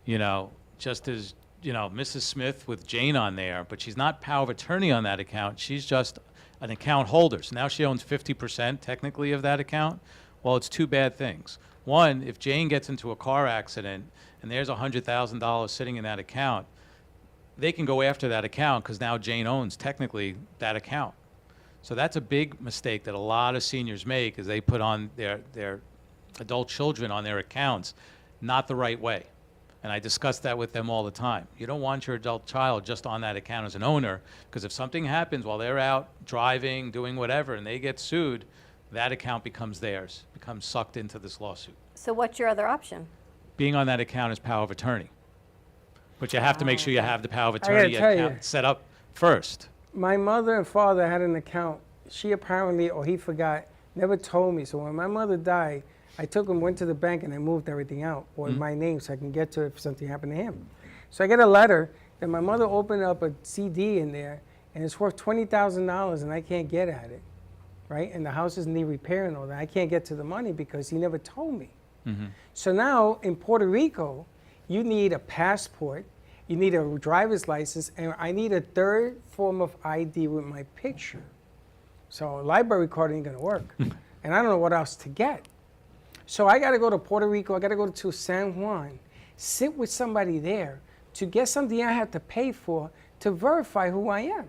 as, Mrs. Smith with Jane on there, but she's not power of attorney on that account, she's just an account holder. So now she owns 50% technically of that account. Well, it's two bad things. One, if Jane gets into a car accident and there's $100,000 sitting in that account, they can go after that account because now Jane owns technically that account. So that's a big mistake that a lot of seniors make, is they put on their adult children on their accounts not the right way. And I discuss that with them all the time. You don't want your adult child just on that account as an owner, because if something happens while they're out driving, doing whatever, and they get sued, that account becomes theirs, becomes sucked into this lawsuit. So what's your other option? Being on that account is power of attorney. But you have to make sure you have the power of gotta attorney tell you. account set up first. My mother and father had an account. She apparently, or he forgot, never told me. So when my mother died, I took him, went to the bank, and I moved everything out, or in my name, so I can get to it if something happened to him. So I get a letter that my mother opened up a CD in there, and it's worth $20,000, and I can't get at it, right? And the house is need repair and all that. I can't get to the money because he never told me. So now in Puerto Rico, you need a passport, you need a driver's license, and I need a third form of ID with my picture. So a library card ain't gonna work. And I don't know what else to get. So I gotta go to Puerto Rico, I gotta go to San Juan, sit with somebody there to get something I have to pay for to verify who I am.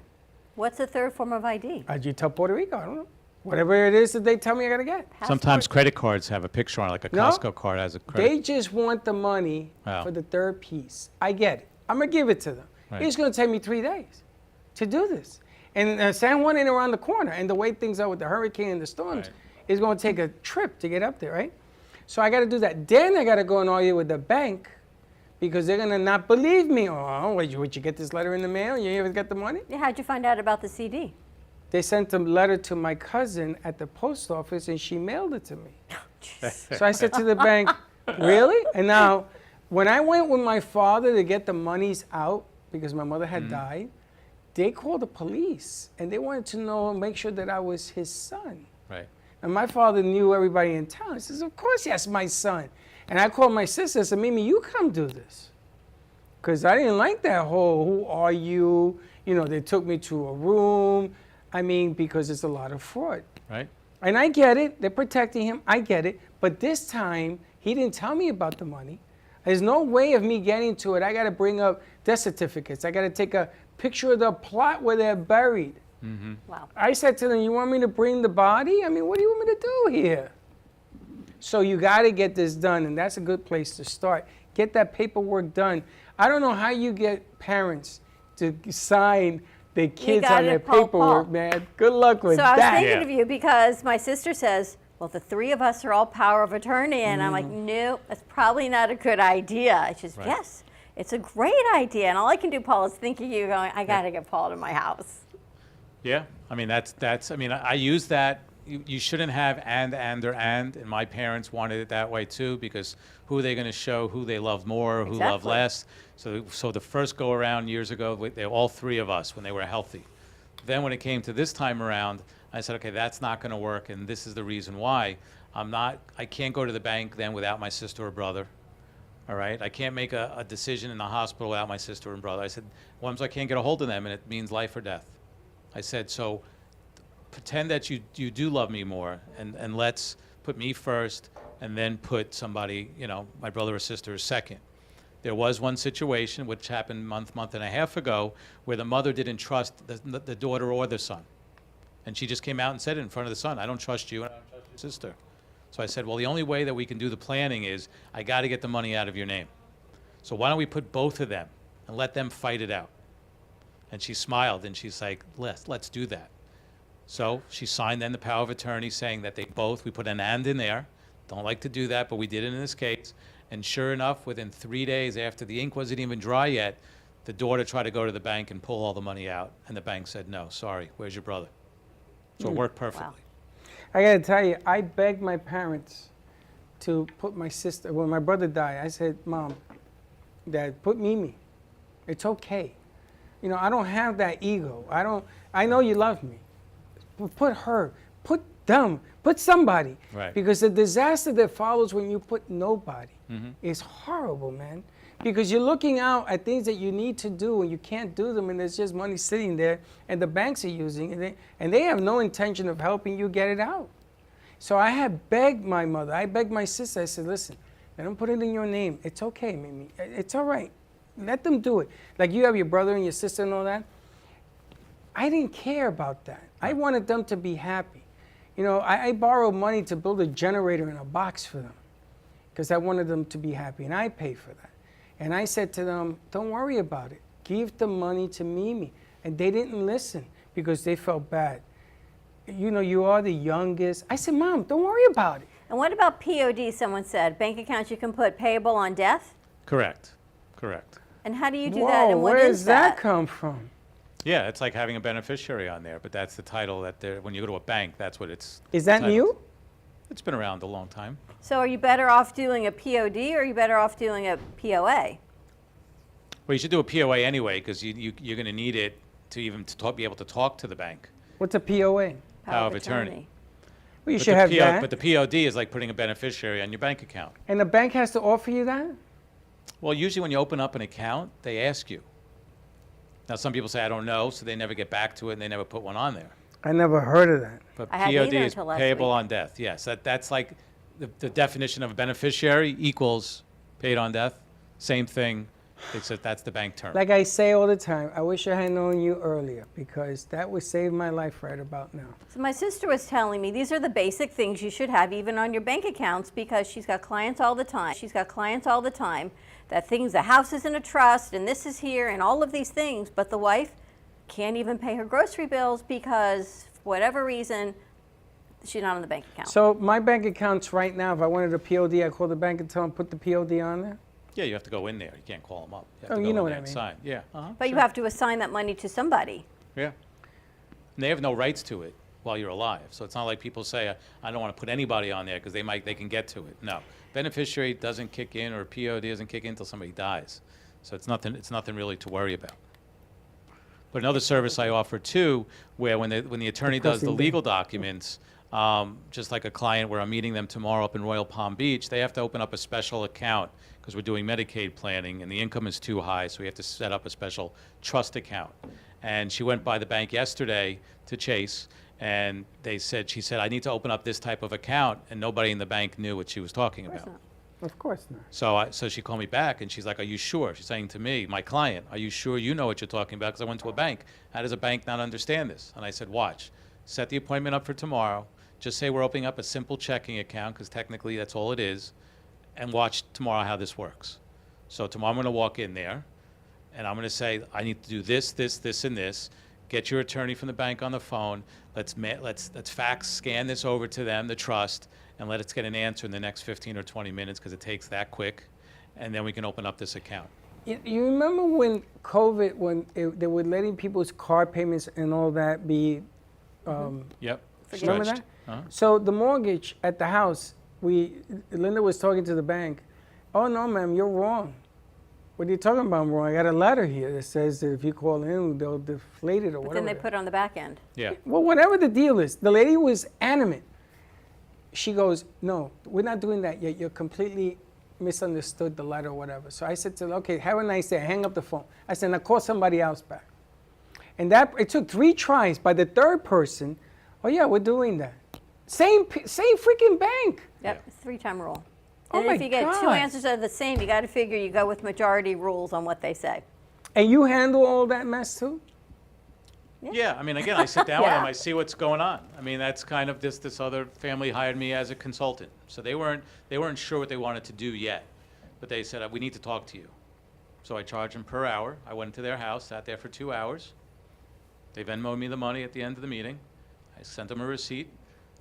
What's the third form of ID? You tell Puerto Rico, I don't know. Whatever it is that they tell me I gotta get. Sometimes Passport? credit cards have a picture on it, like a No. Costco card has a credit. They just want the money Wow. for the third piece. I get it. I'm gonna give it to them. Right. It's gonna take me 3 days to do this. And San Juan ain't around the corner. And the way things are with the hurricane and the storms, Right. it's gonna take a trip to get up there, right? So I gotta do that. Then I gotta go and argue with the bank because they're gonna not believe me. Oh, would you get this letter in the mail? You ever got the money? Yeah, how'd you find out about the CD? They sent a letter to my cousin at the post office and she mailed it to me. So I said to the bank, really? And now, when I went with my father to get the monies out because my mother had died, they called the police and they wanted to know, make sure that I was his son. Right. And my father knew everybody in town. He says, of course, that's my son. And I called my sister and said, Mimi, you come do this. Because I didn't like that whole, who are you? You know, they took me to a room. I mean, because it's a lot of fraud. Right. And I get it. They're protecting him. I get it. But this time, he didn't tell me about the money. There's no way of me getting to it. I got to bring up death certificates. I got to take a picture of the plot where they're buried. Wow. I said to them, you want me to bring the body? I mean, what do you want me to do here? So you got to get this done, and that's a good place to start. Get that paperwork done. I don't know how you get parents to sign their kids got on it, their Paul, paperwork, Paul. man. Good luck with So I was that. thinking of you because my sister says, well, the three of us are all power of attorney. And I'm like, no, that's probably not a good idea. She says, yes, it's a great idea. And all I can do, Paul, is think of you going, I got to get Paul to my house. Yeah, I mean, I mean, I use that. You shouldn't have and, and my parents wanted it that way too, because who are they going to show who they love more, who love Exactly. less? So the first go around years ago, they all three of us when they were healthy. Then when it came to this time around, I said, okay, that's not going to work, and this is the reason why. I can't go to the bank then without my sister or brother. All right, I can't make a decision in the hospital without my sister and brother. I said, once I can't get a hold of them, and it means life or death. I said, so pretend that you do love me more, and let's put me first, and then put somebody, my brother or sister second. There was one situation which happened month and a half ago where the mother didn't trust the daughter or the son. And she just came out and said it in front of the son, I don't trust you and I don't trust your sister. So I said, well, the only way that we can do the planning is I got to get the money out of your name. So why don't we put both of them and let them fight it out? And she smiled and she's like, let's do that. So she signed then the power of attorney saying that we put an and in there. Don't like to do that, but we did it in this case. And sure enough, within 3 days after the ink wasn't even dry yet, the daughter tried to go to the bank and pull all the money out. And the bank said, no, sorry, where's your brother? So it worked perfectly. I got to tell you, I begged my parents to put my sister, when my brother died, I said, Mom, Dad, put Mimi. It's okay. I don't have that ego. I know you love me. Put her, put them, put somebody. Right. Because the disaster that follows when you put nobody is horrible, man. Because you're looking out at things that you need to do and you can't do them, and there's just money sitting there and the banks are using it, and they have no intention of helping you get it out. So I had begged my mother, I begged my sister, I said, listen, let them put it in your name. It's okay, Mimi. It's all right. Let them do it. Like you have your brother and your sister and all that. I didn't care about that. I wanted them to be happy. I borrowed money to build a generator in a box for them because I wanted them to be happy, and I paid for that. And I said to them, don't worry about it. Give the money to Mimi. And they didn't listen because they felt bad. You are the youngest. I said, Mom, don't worry about it. And what about POD, someone said? Bank accounts you can put payable on death? Correct. And how do you do Whoa, that, and what where is does that come from? Yeah, it's like having a beneficiary on there, but that's the title when you go to a bank, that's what it's. Is that titled. new? It's been around a long time. So are you better off doing a POD or are you better off doing a POA? Well, you should do a POA anyway, because you're going to need it to be able to talk to the bank. What's a POA? Power of attorney. Well, you But should have that. But the POD is like putting a beneficiary on your bank account. And the bank has to offer you that? Well, usually when you open up an account, they ask you. Now, some people say, I don't know, so they never get back to it and they never put one on there. I never heard of that. But I hadn't POD either is until last payable week. on death. Yes, that's like the definition of a beneficiary equals paid on death. Same thing, except that's the bank term. Like I say all the time, I wish I had known you earlier because that would save my life right about now. So my sister was telling me these are the basic things you should have even on your bank accounts because she's got clients all the time. That the house is in a trust and this is here and all of these things, but the wife can't even pay her grocery bills because for whatever reason, she's not on the bank account. So my bank accounts right now, if I wanted a POD, I call the bank and tell them put the POD on there? Yeah, you have to go in there. You can't call them up. You have Oh, to go you know in what there I and mean. sign. Yeah. But you have to assign that money to somebody. Yeah. And they have no rights to it while you're alive. So it's not like people say, I don't want to put anybody on there because they can get to it. No. Beneficiary doesn't kick in or POD doesn't kick in until somebody dies. So it's nothing really to worry about. But another service I offer too, where when the attorney does the legal documents, just like a client where I'm meeting them tomorrow up in Royal Palm Beach, they have to open up a special account because we're doing Medicaid planning and the income is too high, so we have to set up a special trust account. And she went by the bank yesterday to Chase, And she said, I need to open up this type of account, and nobody in the bank knew what she was talking about. Of course not. So she called me back, and she's like, are you sure? She's saying to me, my client, are you sure you know what you're talking about? Because I went to a bank. How does a bank not understand this? And I said, watch. Set the appointment up for tomorrow. Just say we're opening up a simple checking account, because technically that's all it is, and watch tomorrow how this works. So tomorrow I'm going to walk in there, and I'm going to say, I need to do this, this, this, and this. Get your attorney from the bank on the phone. Let's fax, scan this over to them, the trust, and let us get an answer in the next 15 or 20 minutes, because it takes that quick, and then we can open up this account. You remember when COVID, they were letting people's car payments and all that be, Yep. remember Stretched. that? So the mortgage at the house, Linda was talking to the bank. Oh no, ma'am, you're wrong. What are you talking about, I'm wrong? I got a letter here that says that if you call in, they'll deflate it or But whatever. then they put it on the back end. Yeah. Well, whatever the deal is, the lady was adamant. She goes, no, we're not doing that yet. You're completely misunderstood the letter or whatever. So I said to her, okay, have a nice day. Hang up the phone. I said, now call somebody else back. And it took 3 tries. By the 3rd person, oh yeah, we're doing that. Same freaking bank. Yep, it's 3-time rule. Oh And my if you get 2 God. answers that are the same, you got to figure you go with majority rules on what they say. And you handle all that mess too? Yeah, I mean, again, I sit down with Yeah. them, I see what's going on. I mean, that's kind of this other family hired me as a consultant. So they weren't sure what they wanted to do yet, but they said, we need to talk to you. So I charged them per hour. I went to their house, sat there for 2 hours. They Venmoed me the money at the end of the meeting. I sent them a receipt,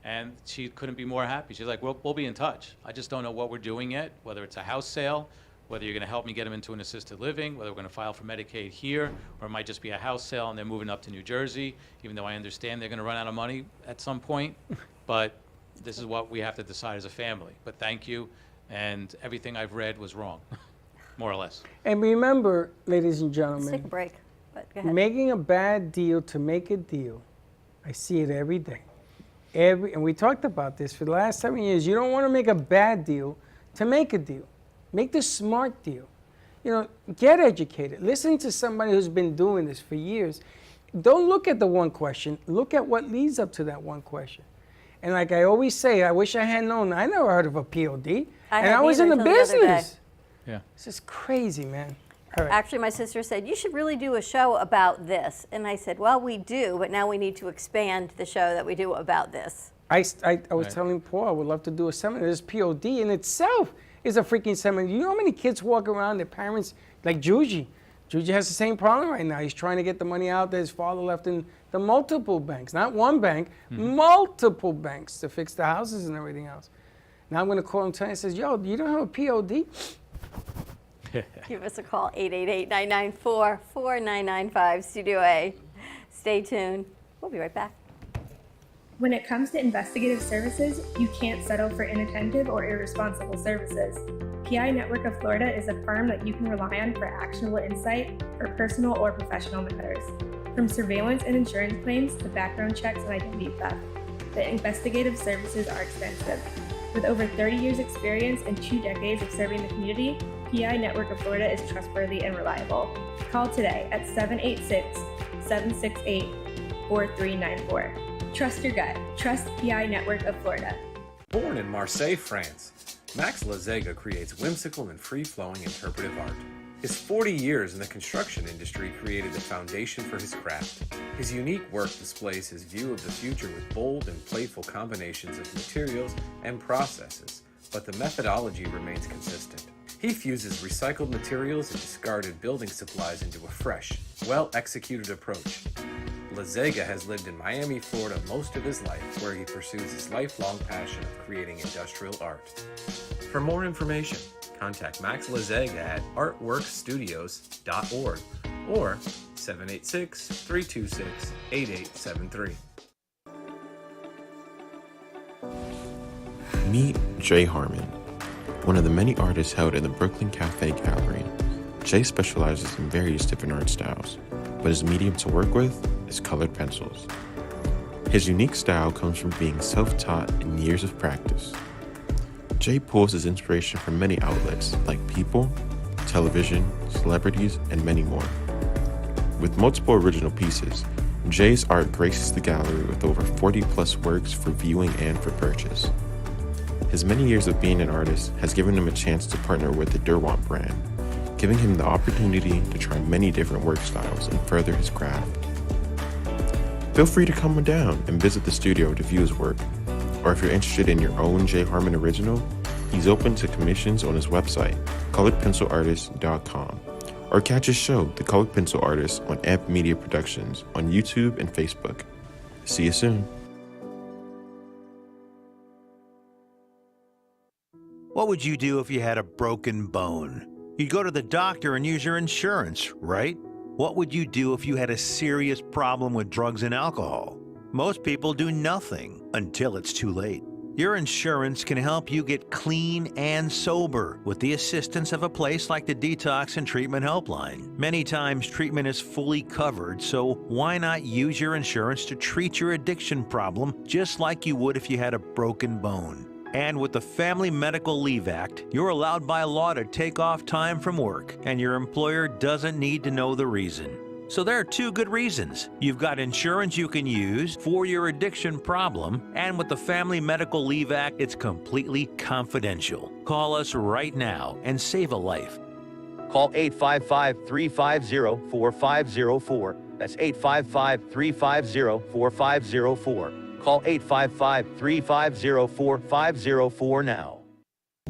and she couldn't be more happy. She's like, we'll be in touch. I just don't know what we're doing yet, whether it's a house sale, whether you're going to help me get them into an assisted living, whether we're going to file for Medicaid here, or it might just be a house sale and they're moving up to New Jersey, even though I understand they're going to run out of money at some point. But this is what we have to decide as a family. But thank you, and everything I've read was wrong, more or less. And remember, ladies and Let's take a gentlemen, break. But go ahead. making a bad deal to make a deal, I see it every day. And we talked about this for the last 7 years. You don't want to make a bad deal to make a deal. Make the smart deal. You know, get educated. Listen to somebody who's been doing this for years. Don't look at the one question. Look at what leads up to that one question. And like I always say, I wish I had known. I never heard of a POD. And I was in the neither until the other business. Yeah. This is crazy, man. All right. Actually, my sister said, you should really do a show about this. And I said, well, we do, but now we need to expand the show that we do about this. I was Right. telling Paul I would love to do a seminar. This POD in itself is a freaking seminar. You know how many kids walk around, their parents, like Juji. Juji has the same problem right now. He's trying to get the money out that his father left in the multiple banks. Not one bank, multiple banks to fix the houses and everything else. Now I'm going to call him tonight and says, yo, you don't have a POD? Give us a call, 888-994-4995, Studio A. Stay tuned. We'll be right back. When it comes to investigative services, you can't settle for inattentive or irresponsible services. PI Network of Florida is a firm that you can rely on for actionable insight for personal or professional matters. From surveillance and insurance claims to background checks and identity theft, the investigative services are extensive. With over 30 years experience and 2 decades of serving the community, PI Network of Florida is trustworthy and reliable. Call today at 786-768-4394. Trust your gut. Trust PI Network of Florida. Born in Marseille, France, Max Lazega creates whimsical and free-flowing interpretive art. His 40 years in the construction industry created a foundation for his craft. His unique work displays his view of the future with bold and playful combinations of materials and processes, but the methodology remains consistent. He fuses recycled materials and discarded building supplies into a fresh, well-executed approach. Lazega has lived in Miami, Florida most of his life, where he pursues his lifelong passion of creating industrial art. For more information, contact Max Lazega at artworkstudios.org or 786-326-8873. Meet Jay Harmon, one of the many artists held in the Brooklyn Cafe Gallery. Jay specializes in various different art styles, but his medium to work with is colored pencils. His unique style comes from being self-taught and years of practice. Jay pulls his inspiration from many outlets like people, television, celebrities, and many more. With multiple original pieces, Jay's art graces the gallery with over 40 plus works for viewing and for purchase. His many years of being an artist has given him a chance to partner with the Derwent brand, giving him the opportunity to try many different work styles and further his craft. Feel free to come on down and visit the studio to view his work, or if you're interested in your own Jay Harmon original, he's open to commissions on his website, coloredpencilartist.com, or catch his show, The Colored Pencil Artist, on Amp Media Productions on YouTube and Facebook. See you soon. What would you do if you had a broken bone? You'd go to the doctor and use your insurance, right? What would you do if you had a serious problem with drugs and alcohol? Most people do nothing until it's too late. Your insurance can help you get clean and sober with the assistance of a place like the Detox and Treatment Helpline. Many times treatment is fully covered, so why not use your insurance to treat your addiction problem just like you would if you had a broken bone? And with the Family Medical Leave Act, you're allowed by law to take off time from work, and your employer doesn't need to know the reason. So there are two good reasons. You've got insurance you can use for your addiction problem, and with the Family Medical Leave Act, it's completely confidential. Call us right now and save a life. Call 855-350-4504. That's 855-350-4504. Call 855-350-4504 now.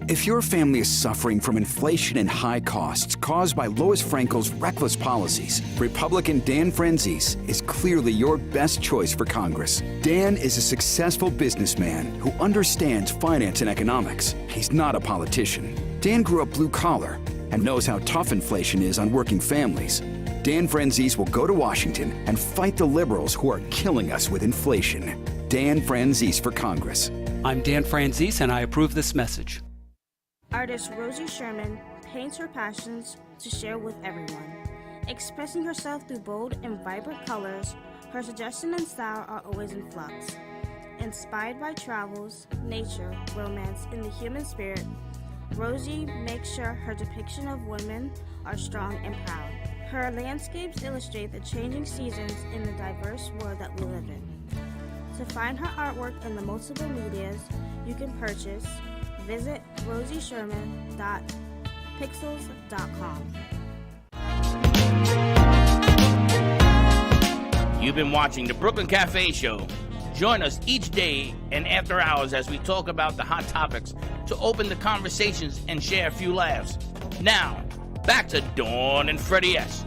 If your family is suffering from inflation and high costs caused by Lois Frankel's reckless policies, Republican Dan Franzese is clearly your best choice for Congress. Dan is a successful businessman who understands finance and economics. He's not a politician. Dan grew up blue collar and knows how tough inflation is on working families. Dan Franzese will go to Washington and fight the liberals who are killing us with inflation. Dan Franzese for Congress. I'm Dan Franzese, and I approve this message. Artist Rosie Sherman paints her passions to share with everyone. Expressing herself through bold and vibrant colors, her suggestion and style are always in flux. Inspired by travels, nature, romance, and the human spirit, Rosie makes sure her depiction of women are strong and proud. Her landscapes illustrate the changing seasons in the diverse world that we live in. To find her artwork in the multiple medias you can purchase, visit rosiesherman.pixels.com. You've been watching the Brooklyn Cafe Show. Join us each day and after hours as we talk about the hot topics to open the conversations and share a few laughs. Now, back to Dawn and Freddie S.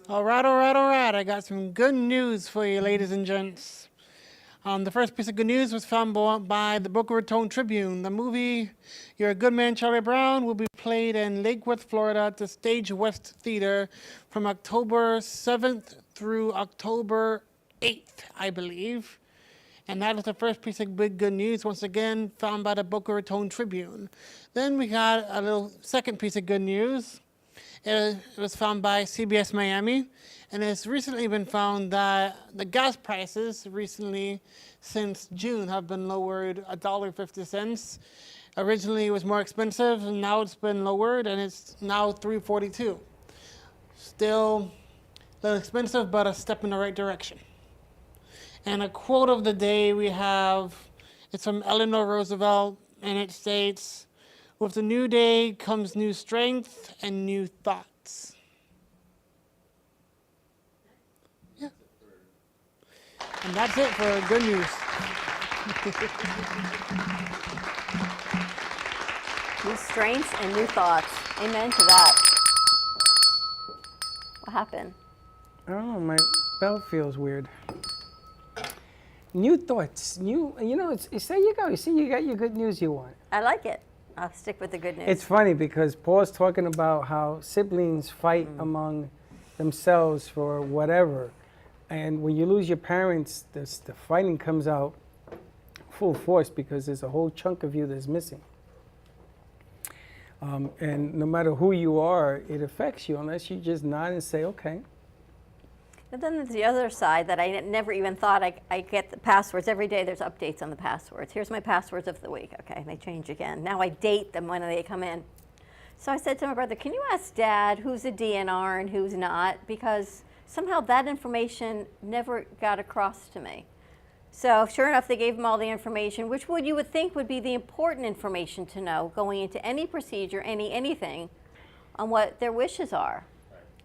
All right. I got some good news for you, ladies and gents. The first piece of good news was found by the Boca Raton Tribune. The movie You're a Good Man, Charlie Brown will be played in Lake Worth, Florida at the Stage West Theater from October 7th through October 8th, I believe. And that was the first piece of big good news, once again, found by the Boca Raton Tribune. Then we got a little second piece of good news. It was found by CBS Miami, and it's recently been found that the gas prices recently, since June, have been lowered $1.50. Originally it was more expensive, and now it's been lowered, and it's now $3.42. Still a little expensive, but a step in the right direction. And a quote of the day we have, it's from Eleanor Roosevelt, and it states, "With the new day comes new strength and new thoughts." Yeah. And that's it for good news. New strengths and new thoughts. Amen to that. What happened? I don't know, my bell feels weird. New thoughts, it's there you go. You see, you got your good news you want. I like it. I'll stick with the good news. It's funny because Paul's talking about how siblings fight among themselves for whatever. And when you lose your parents, the fighting comes out full force because there's a whole chunk of you that's missing. And no matter who you are, it affects you unless you just nod and say, okay. And then there's the other side that I never even thought I get the passwords. Every day there's updates on the passwords. Here's my passwords of the week. Okay, they change again. Now I date them when they come in. So I said to my brother, can you ask Dad who's a DNR and who's not? Because somehow that information never got across to me. So sure enough, they gave him all the information, which you would think would be the important information to know going into any procedure, anything, on what their wishes are.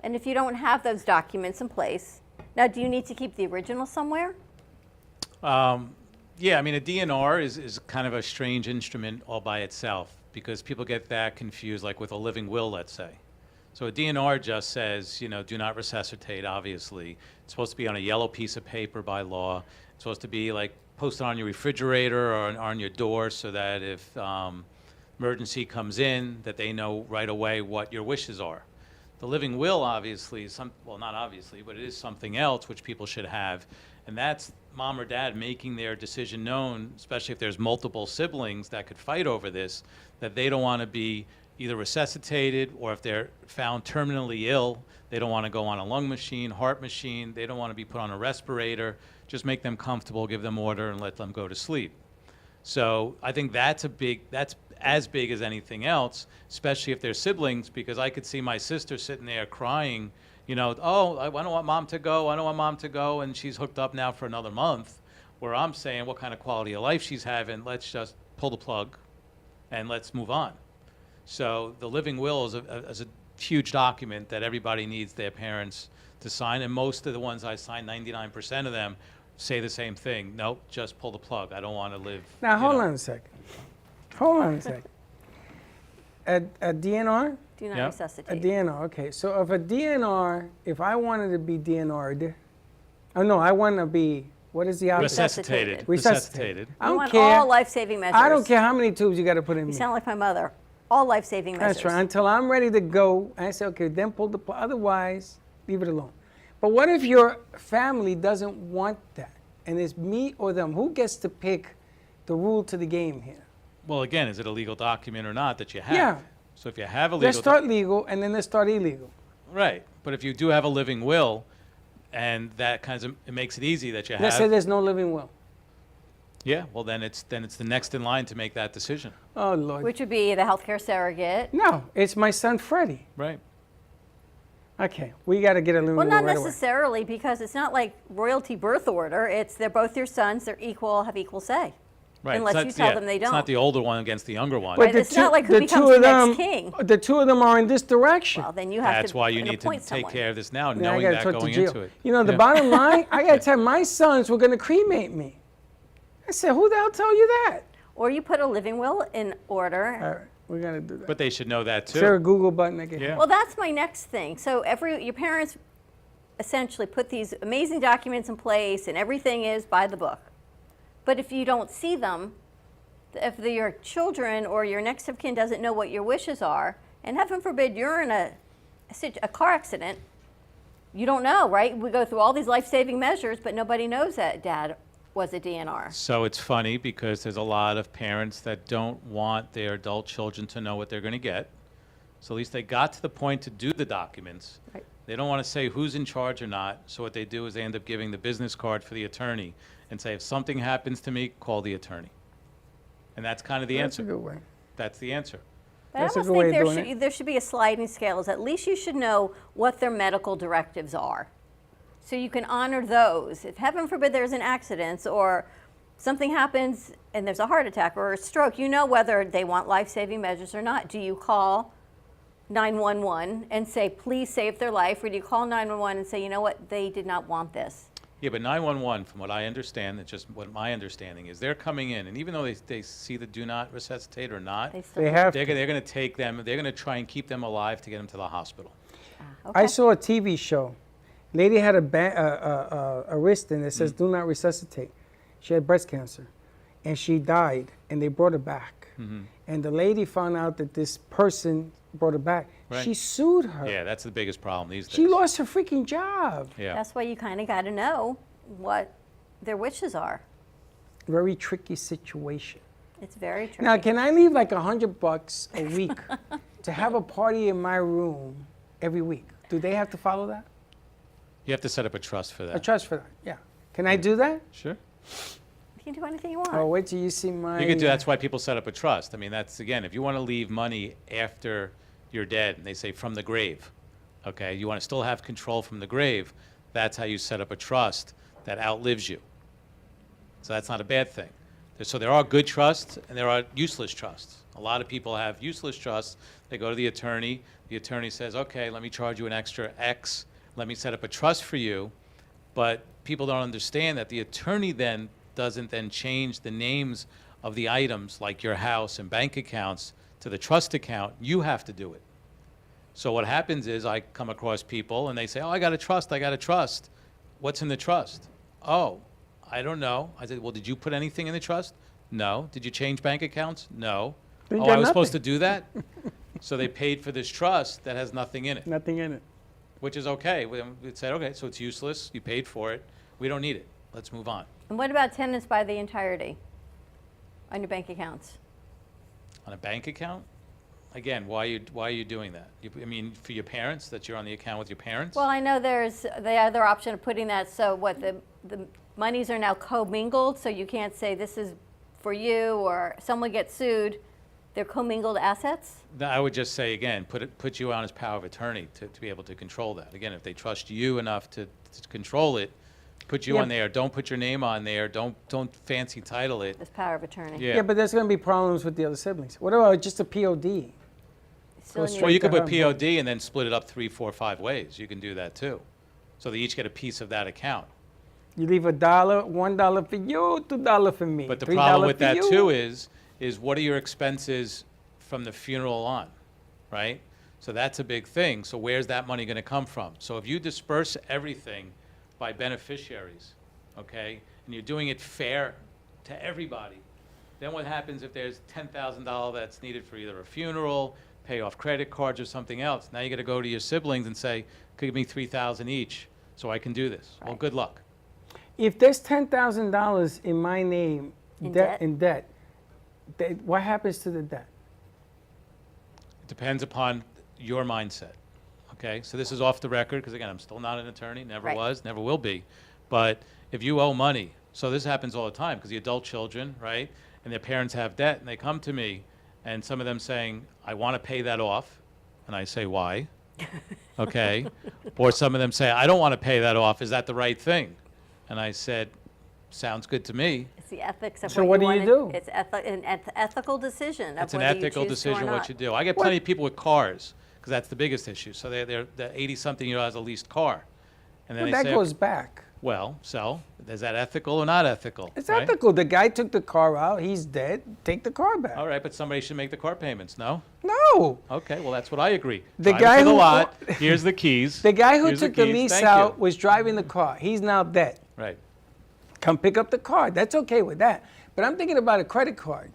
And if you don't have those documents in place, now do you need to keep the original somewhere? Yeah, I mean, a DNR is kind of a strange instrument all by itself because people get that confused, like with a living will, let's say. So a DNR just says, you know, do not resuscitate, obviously. It's supposed to be on a yellow piece of paper by law. It's supposed to be like posted on your refrigerator or on your door so that if emergency comes in, that they know right away what your wishes are. The living will, obviously, well, not obviously, but it is something else which people should have, and that's mom or dad making their decision known, especially if there's multiple siblings that could fight over this, that they don't want to be either resuscitated or if they're found terminally ill, they don't want to go on a lung machine, heart machine, they don't want to be put on a respirator, just make them comfortable, give them order, and let them go to sleep. So I think that's as big as anything else, especially if they're siblings, because I could see my sister sitting there crying, you know, oh, I don't want mom to go, I don't want mom to go, and she's hooked up now for another month, where I'm saying what kind of quality of life she's having, let's just pull the plug and let's move on. So the living will is a huge document that everybody needs their parents to sign, and most of the ones I signed, 99% of them, say the same thing. Nope, just pull the plug. I don't want to live. Now, hold on a second. Hold on a second. A DNR? Do not Yeah. resuscitate. A DNR, okay. So if a DNR, if I wanted to be DNR'd, oh no, I want to be, what is the opposite? Resuscitated. Resuscitated. I You don't want care. all life-saving measures. I don't care how many tubes you got to put in You me. sound like my mother. All life-saving measures. That's right. Until I'm ready to go, I say, okay, then pull the plug. Otherwise, leave it alone. But what if your family doesn't want that? And it's me or them. Who gets to pick the rule to the game here? Well, again, is it a legal document or not that you have? Yeah. So if you have a Let's legal start legal, and then let's start illegal. right, but if you do have a living will, and that kind of it makes it easy that you Let's say have. there's no living will. Yeah, well then it's the next in line to make that decision. Oh, Lord. Which would be the healthcare surrogate. No, it's my son, Freddie. Right. Okay, we got to get a living Well, will not right away. necessarily, because it's not like royalty birth order. It's they're both your sons. They're equal, have equal say. Right. Unless it's you not- tell yeah, them they It's don't. not the older one against the younger one. Right, it's not like who becomes the next king. The two of them are in this direction. Well, then you have That's to why you need to appoint take someone. care of this now, Yeah, I knowing gotta that talk to going Jill. into it. You know, the Yeah. bottom line, I got to tell my sons were going to cremate me. I said, who the hell told you that? Or you put a living will in order. All right, we got to do that. But they should know that too. Is there a Google button again? Yeah. Well, that's my next thing. So your parents essentially put these amazing documents in place, and everything is by the book. But if you don't see them, if your children or your next of kin doesn't know what your wishes are, and heaven forbid you're in a car accident, you don't know, right? We go through all these life-saving measures, but nobody knows that Dad was a DNR. So it's funny because there's a lot of parents that don't want their adult children to know what they're going to get. So at least they got to the point to do the documents. Right. They don't want to say who's in charge or not. So what they do is they end up giving the business card for the attorney and say, if something happens to me, call the attorney. And that's kind of the That's answer. a good way. That's the answer. But That's I a almost good way think of doing there should be a sliding scales. At least you should know what their medical directives are. So you can honor those. If heaven forbid there's an accident or something happens and there's a heart attack or a stroke, you know whether they want life-saving measures or not. Do you call 911 and say, please save their life? Or do you call 911 and say, you know what, they did not want this? Yeah, but 911, from what I understand, it's just what my understanding is, they're coming in, and even though they see the do not resuscitate or not, They have they're going to take them, they're going to try and keep them alive to get them to the hospital. I saw a TV show. Lady had a wrist and it says, do not resuscitate. She had breast cancer. And she died, and they brought her back. Mhm. And the lady found out that this person brought her back. Right. She sued her. Yeah, that's the biggest problem these days. She lost her freaking job. Yeah. That's why you kind of got to know what their wishes are. Very tricky situation. It's very tricky. Now, can I leave like $100 a week to have a party in my room every week. Do they have to follow that? You have to set up a trust for that. A trust for that, yeah. Can I do that? Sure. You can do anything you want. Oh, wait till you see my... You can do. That's why people set up a trust. I mean, that's, again, if you want to leave money after you're dead, and they say from the grave, okay, you want to still have control from the grave, that's how you set up a trust that outlives you. So that's not a bad thing. So there are good trusts and there are useless trusts. A lot of people have useless trusts. They go to the attorney says, okay, let me charge you an extra X, let me set up a trust for you, but people don't understand that the attorney then doesn't then change the names of the items like your house and bank accounts to the trust account. You have to do it. So what happens is I come across people and they say, oh, I got a trust. What's in the trust? Oh, I don't know. I said, well, did you put anything in the trust? No. Did you change bank accounts? No. Then you Oh, got I was nothing. supposed to do that? So they paid for this trust that has nothing in it. Nothing in it. Which is okay. We said, okay, so it's useless. You paid for it. We don't need it. Let's move on. And what about tenants by the entirety on your bank accounts? On a bank account? Again, why are you doing that? I mean, for your parents, that you're on the account with your parents? Well, I know there's the other option of putting that, so what, the monies are now commingled, so you can't say this is for you, or someone gets sued, they're commingled assets? I would just say, again, put you on as power of attorney to be able to control that. Again, if they trust you enough to control it, put you on there. Don't put your name on there. Don't fancy title it. As power of attorney. Yeah. But there's going to be problems with the other siblings. What about just a POD? Still Well, you could put POD and then split it up 3, 4, 5 ways. You can do that too. So they each get a piece of that account. You leave $1, $1 for you, $2 for me. But the $3 problem with for that you. too is what are your expenses from the funeral on, right? So that's a big thing. So where's that money going to come from? So if you disperse everything by beneficiaries, okay, and you're doing it fair to everybody, then what happens if there's $10,000 that's needed for either a funeral, pay off credit cards or something else? Now you got to go to your siblings and say, could give me $3,000 each so I can do this. Well, good luck. If there's $10,000 in my name, In debt, what happens to the debt? It depends upon your mindset. Okay, so this is off the record because again, I'm still not an attorney, never was, never will be. But if you owe money, so this happens all the time because the adult children, right, and their parents have debt and they come to me and some of them saying, I want to pay that off. And I say, why? Okay. Or some of them say, I don't want to pay that off. Is that the right thing? And I said, sounds good to me. It's the ethics of So what do you do? It's an ethical decision of It's an whether you ethical choose to or decision not. what you do. I get plenty of people with cars because that's the biggest issue. So they're the 80-something-year-old has a leased car. And then Well, they that say, goes back. well, so is that ethical or not ethical? It's right? ethical. The guy took the car out. He's dead. Take the car back. All right, but somebody should make the car payments, no? No. Okay, well, that's what I agree. The Drive guy it to the who- lot. Here's the keys. The guy who Here's took the keys. lease Thank out you. was driving the car. He's now dead. Right. Come pick up the car. That's okay with that. But I'm thinking about a credit card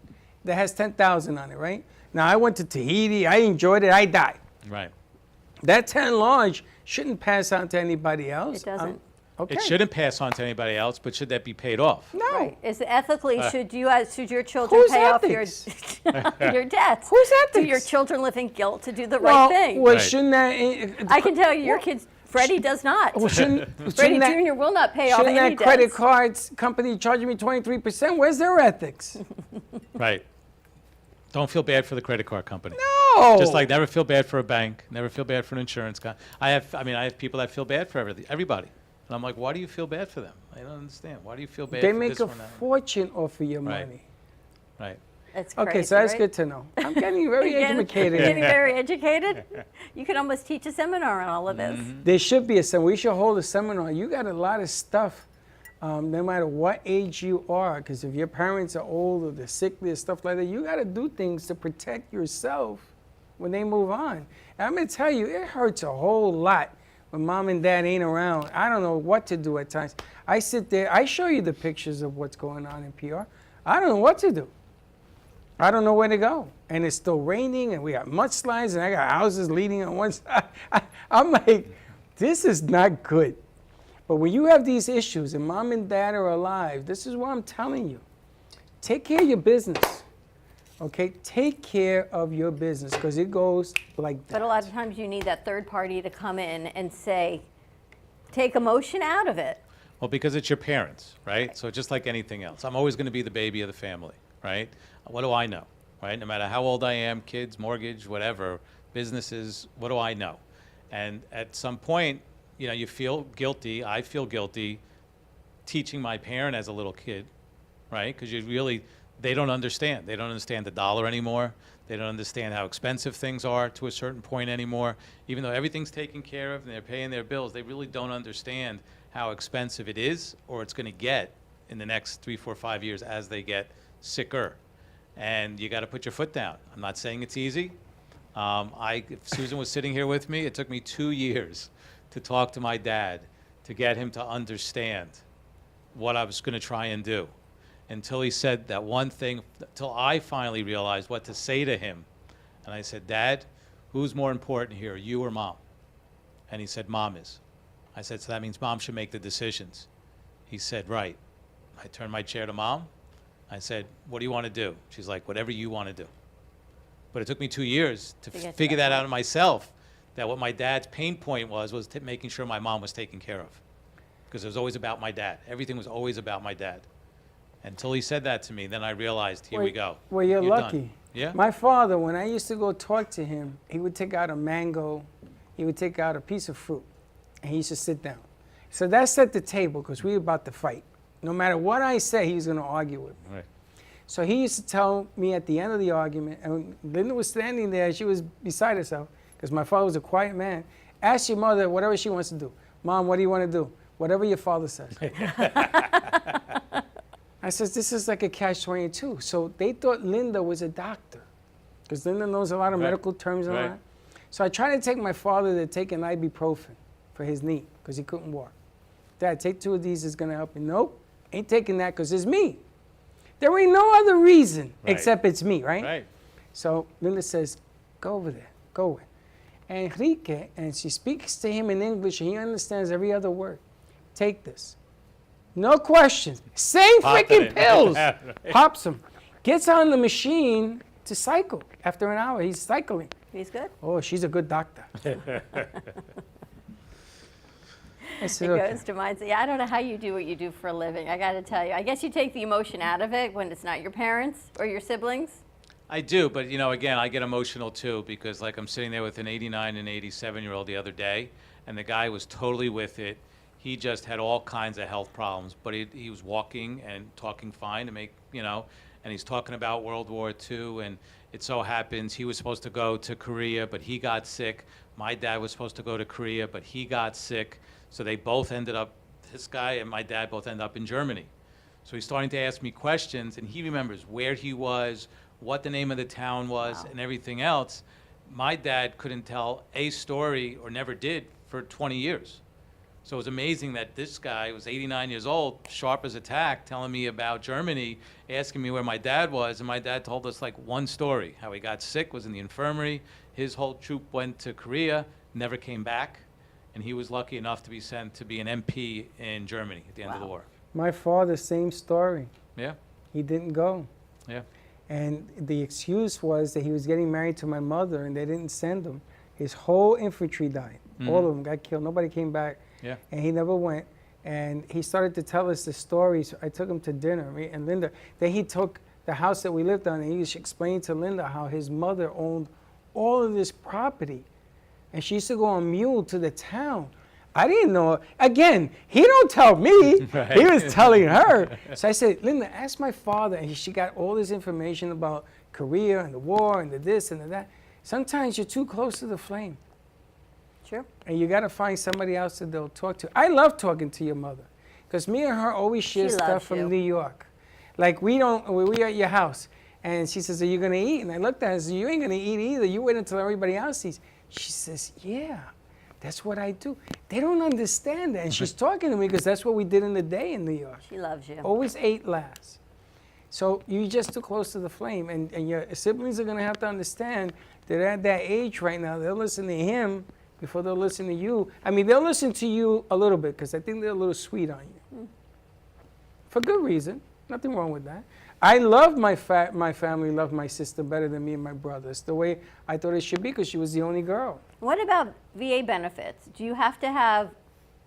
that has $10,000 on it, right? Now, I went to Tahiti. I enjoyed it. I died. Right. That 10 large shouldn't pass on to anybody else. It doesn't. Okay. It shouldn't pass on to anybody else, but should that be paid off? No. Right. Is it ethically, should your children Who's pay ethics? off your debts? Who's Do your ethics? children live in guilt to do the Well, right thing? well, Right. shouldn't that... I can tell you, your kids, Freddie does not. Well, Freddie shouldn't that, Jr. will not pay off shouldn't any that credit debts. cards company charging me 23%? Where's their ethics? Right. Don't feel bad for the credit card company. No. Just like never feel bad for a bank, never feel bad for an insurance company. I have people that feel bad for everybody. And I'm like, why do you feel bad for them? I don't understand. Why do you feel bad They for make this a one? That one? fortune off of your Right. money. Right. That's crazy, Okay, so that's right? good to know. I'm getting very educated. Getting very educated. You could almost teach a seminar on all of this. There should be a seminar. We should hold a seminar. You got a lot of stuff, no matter what age you are, because if your parents are old or they're sickly or stuff like that, you got to do things to protect yourself when they move on. And I'm going to tell you, it hurts a whole lot when mom and dad ain't around. I don't know what to do at times. I sit there, I show you the pictures of what's going on in PR. I don't know what to do. I don't know where to go. And it's still raining, and we got mudslides, and I got houses leaning on one side. I'm like, this is not good. But when you have these issues and mom and dad are alive, this is what I'm telling you. Take care of your business. Okay, take care of your business because it goes like that. But a lot of times you need that third party to come in and say, take emotion out of it. Well, because it's your parents, right? So just like anything else, I'm always going to be the baby of the family, right? What do I know, right? No matter how old I am, kids, mortgage, whatever, businesses, what do I know? And at some point, you know, you feel guilty. I feel guilty teaching my parent as a little kid, right? Because they don't understand. They don't understand the dollar anymore. They don't understand how expensive things are to a certain point anymore. Even though everything's taken care of and they're paying their bills, they really don't understand how expensive it is or it's going to get in the next 3, 4, 5 years as they get sicker. And you got to put your foot down. I'm not saying it's easy. If Susan was sitting here with me, it took me 2 years to talk to my dad to get him to understand what I was going to try and do, until he said that one thing, until I finally realized what to say to him. And I said, Dad, who's more important here, you or Mom? And he said, Mom is. I said, so that means Mom should make the decisions. He said, right. I turned my chair to Mom. I said, what do you want to do? She's like, whatever you want to do. But it took me 2 years to figure that out of myself, that what my dad's pain point was making sure my mom was taken care of. Because it was always about my dad. Everything was always about my dad. Until he said that to me, then I realized, here we go. Well, you're lucky. Done. Yeah? My father, when I used to go talk to him, he would take out a mango, he would take out a piece of fruit, and he used to sit down. So that set the table because we were about to fight. No matter what I say, he was going to argue with me. Right. So he used to tell me at the end of the argument, and Linda was standing there, she was beside herself, because my father was a quiet man. Ask your mother whatever she wants to do. Mom, what do you want to do? Whatever your father says. I said, this is like a catch-22. So they thought Linda was a doctor, because Linda knows a lot of medical terms and all that. So I tried to take my father to take an ibuprofen for his knee, because he couldn't walk. Dad, take 2 of these, it's going to help you. Nope, ain't taking that because it's me. There ain't no other reason except it's me, right? So Linda says, go over there, go away. Enrique, and she speaks to him in English, and he understands every other word. Take this. No questions. Same freaking pills. Pops them. Gets on the machine to cycle. After an hour, he's cycling. He's good. Oh, she's a good doctor. It goes to mine. Yeah, I don't know how you do what you do for a living. I got to tell you. I guess you take the emotion out of it when it's not your parents or your siblings. I do, but you know, again, I get emotional too, because like I'm sitting there with an 89 and 87-year-old the other day, and the guy was totally with it. He just had all kinds of health problems, but he was walking and talking fine to make, you know, and he's talking about World War II, and it so happens he was supposed to go to Korea, but he got sick. My dad was supposed to go to Korea, but he got sick. So they both ended up, this guy and my dad both ended up in Germany. So he's starting to ask me questions, and he remembers where he was, what the name of the town was, and everything else. My dad couldn't tell a story, or never did, for 20 years. So it was amazing that this guy was 89 years old, sharp as a tack, telling me about Germany, asking me where my dad was, and my dad told us like one story, how he got sick, was in the infirmary, his whole troop went to Korea, never came back, and he was lucky enough to be sent to be an MP in Germany at the end of the war. My father, same story. Yeah. He didn't go. Yeah. And the excuse was that he was getting married to my mother, and they didn't send him. His whole infantry died. All of them got killed. Nobody came back. Yeah. And he never went. And he started to tell us the stories. I took him to dinner, me and Linda. Then he took the house that we lived on, and he explained to Linda how his mother owned all of this property. And she used to go on mule to the town. I didn't know. Again, he don't tell me. He was telling her. So I said, Linda, ask my father. And she got all this information about Korea and the war and the this and the that. Sometimes you're too close to the flame. Sure. And you got to find somebody else that they'll talk to. I love talking to your mother, because me and her always share stuff from New York. Like we at your house, and she says, are you going to eat? And I looked at her and said, you ain't going to eat either. You wait until everybody else eats. She says, yeah, that's what I do. They don't understand that. And she's talking to me because that's what we did in the day in New York. She loves you. Always ate last. So you're just too close to the flame. And your siblings are going to have to understand that at that age right now, they'll listen to him before they'll listen to you. I mean, they'll listen to you a little bit because I think they're a little sweet on you. For good reason. Nothing wrong with that. I love my family loved my sister better than me and my brothers. The way I thought it should be, because she was the only girl. What about VA benefits? Do you have to have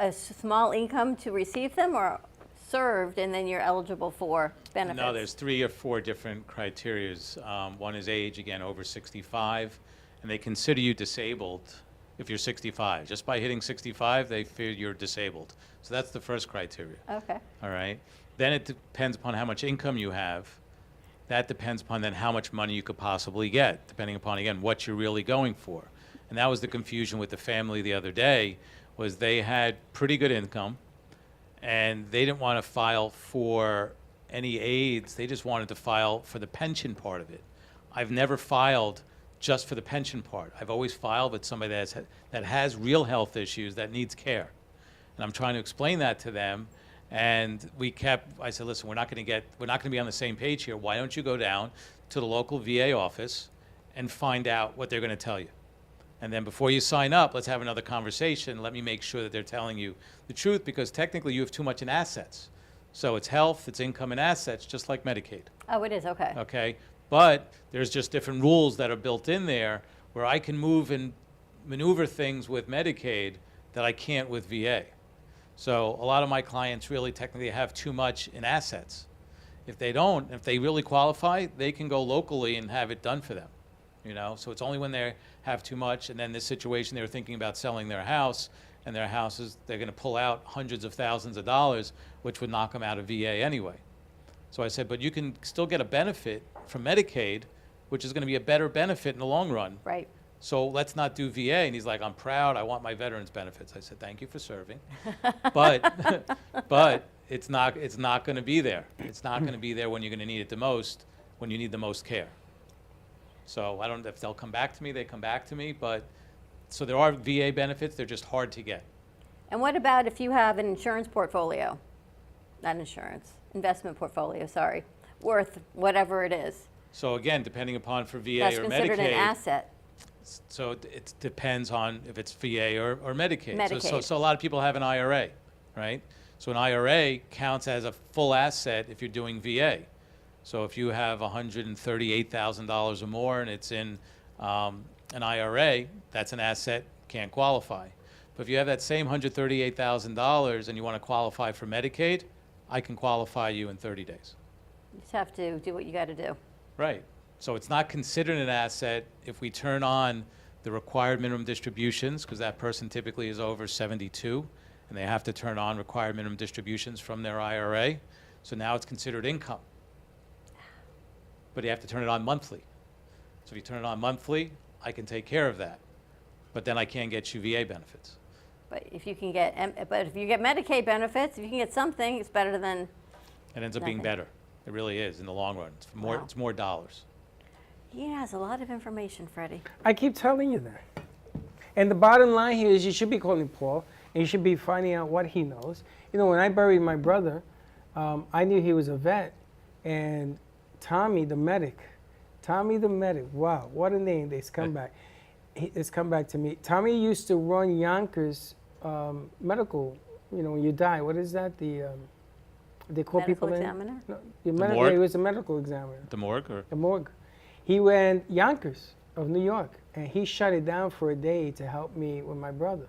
a small income to receive them, or served and then you're eligible for benefits? No, there's 3 or 4 different criterias. One is age, again, over 65, and they consider you disabled if you're 65. Just by hitting 65, they feel you're disabled. So that's the first criteria. Okay. All right. Then it depends upon how much income you have. That depends upon then how much money you could possibly get, depending upon, again, what you're really going for. And that was the confusion with the family the other day, was they had pretty good income, and they didn't want to file for any aids. They just wanted to file for the pension part of it. I've never filed just for the pension part. I've always filed with somebody that has real health issues that needs care. And I'm trying to explain that to them. And I said, listen, we're not going to be on the same page here. Why don't you go down to the local VA office and find out what they're going to tell you? And then before you sign up, let's have another conversation. Let me make sure that they're telling you the truth, because technically you have too much in assets. So it's health, it's income and assets, just like Medicaid. Oh, it is, okay. Okay, but there's just different rules that are built in there where I can move and maneuver things with Medicaid that I can't with VA. So a lot of my clients really technically have too much in assets. If they don't, if they really qualify, they can go locally and have it done for them. You know, so it's only when they have too much, and then this situation, they were thinking about selling their house, and their houses, they're going to pull out hundreds of thousands of dollars, which would knock them out of VA anyway. So I said, but you can still get a benefit from Medicaid, which is going to be a better benefit in the long run. Right. So let's not do VA. And he's like, I'm proud, I want my veterans benefits. I said, thank you for serving. But it's not going to be there. It's not going to be there when you're going to need it the most, when you need the most care. So I don't know if they'll come back to me, they come back to me, but so there are VA benefits, they're just hard to get. And what about if you have an insurance portfolio? Not insurance, investment portfolio, sorry, worth whatever it is. So again, depending upon for VA That's or Medicaid. That's considered an asset. So it depends on if it's VA or Medicaid. Medicaid. So a lot of people have an IRA, right? So an IRA counts as a full asset if you're doing VA. So if you have $138,000 or more and it's in an IRA, that's an asset, can't qualify. But if you have that same $138,000 and you want to qualify for Medicaid, I can qualify you in 30 days. You just have to do what you got to do. Right. So it's not considered an asset if we turn on the required minimum distributions, because that person typically is over 72, and they have to turn on required minimum distributions from their IRA. So now it's considered income. But you have to turn it on monthly. So if you turn it on monthly, I can take care of that. But then I can't get you VA benefits. But if you can get, Medicaid benefits, if you can get something, it's better than It ends up being better. It really is in the long run. It's more, Wow. it's more dollars. He has a lot of information, Freddie. I keep telling you that. And the bottom line here is you should be calling Paul, and you should be finding out what he knows. You know, when I buried my brother, I knew he was a vet, and Tommy the medic, wow, what a name, it's come back. It's come back to me. Tommy used to run Yonkers medical, you know, when you die, what is that, they call Medical people examiner? No, The morgue? he was a medical examiner. The morgue? Or? The morgue. He ran Yonkers of New York, and he shut it down for a day to help me with my brother.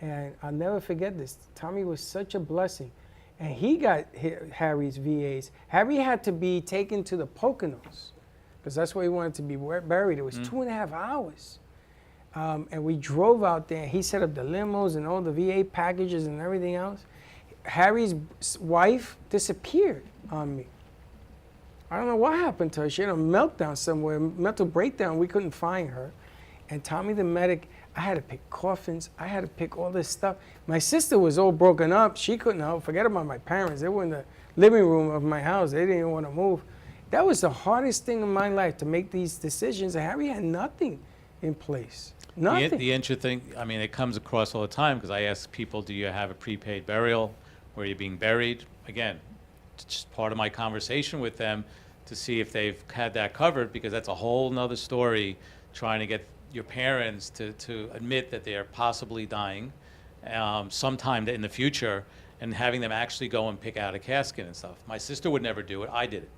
And I'll never forget this. Tommy was such a blessing. And he got Harry's VAs. Harry had to be taken to the Poconos, because that's where he wanted to be buried. It was 2.5 hours. And we drove out there. He set up the limos and all the VA packages and everything else. Harry's wife disappeared on me. I don't know what happened to her. She had a meltdown somewhere, mental breakdown. We couldn't find her. And Tommy the medic, I had to pick coffins. I had to pick all this stuff. My sister was all broken up. She couldn't help. Forget about my parents. They were in the living room of my house. They didn't even want to move. That was the hardest thing in my life, to make these decisions. And Harry had nothing in place. Nothing. The interesting thing, I mean, it comes across all the time, because I ask people, do you have a prepaid burial? Where you're being buried? Again, it's just part of my conversation with them to see if they've had that covered, because that's a whole nother story, trying to get your parents to admit that they are possibly dying sometime in the future, and having them actually go and pick out a casket and stuff. My sister would never do it. I did it.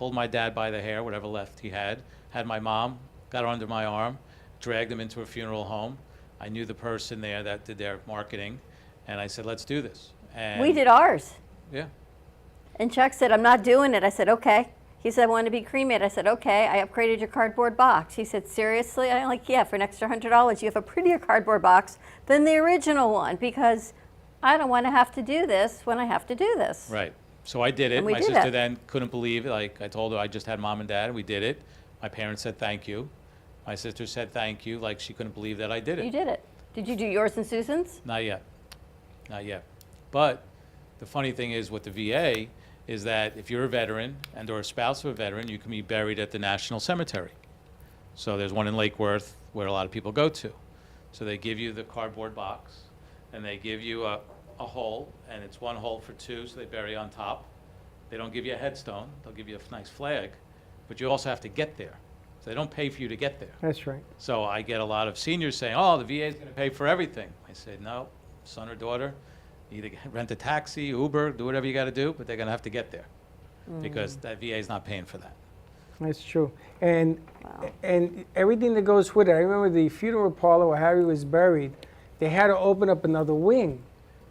pulled my dad by the hair, whatever left he had my mom, got her under my arm, dragged him into a funeral home. I knew the person there that did their marketing, and I said, let's do this. And We did ours. Yeah. And Chuck said, I'm not doing it. I said, okay. He said, I want to be cremated. I said, okay. I upgraded your cardboard box. He said, seriously? I'm like, yeah, for an extra $100, you have a prettier cardboard box than the original one, because I don't want to have to do this when I have to do this. Right. So I did it. And we My did sister it. then couldn't believe it. Like I told her I just had mom and dad, and we did it. My parents said thank you. My sister said thank you, like she couldn't believe that I did it. You did it. Did you do yours and Susan's? Not yet. Not yet. But the funny thing is with the VA is that if you're a veteran and or a spouse of a veteran, you can be buried at the National Cemetery. So there's one in Lake Worth where a lot of people go to. So they give you the cardboard box, and they give you a hole, and it's one hole for two, so they bury on top. They don't give you a headstone. They'll give you a nice flag, but you also have to get there. So they don't pay for you to get there. That's right. So I get a lot of seniors saying, oh, the VA is going to pay for everything. I said, no, son or daughter, either rent a taxi, Uber, do whatever you got to do, but they're going to have to get there because that VA is not paying for that. That's true. And everything that goes with it. I remember the funeral parlor where Harry was buried, they had to open up another wing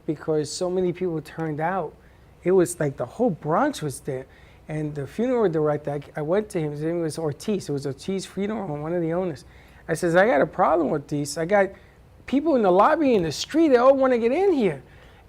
because so many people turned out. It was like the whole Bronx was there. And the funeral director, I went to him, his name was Ortiz. It was Ortiz Funeral Home, one of the owners. I says, I got a problem with these. I got people in the lobby, in the street, they all want to get in here.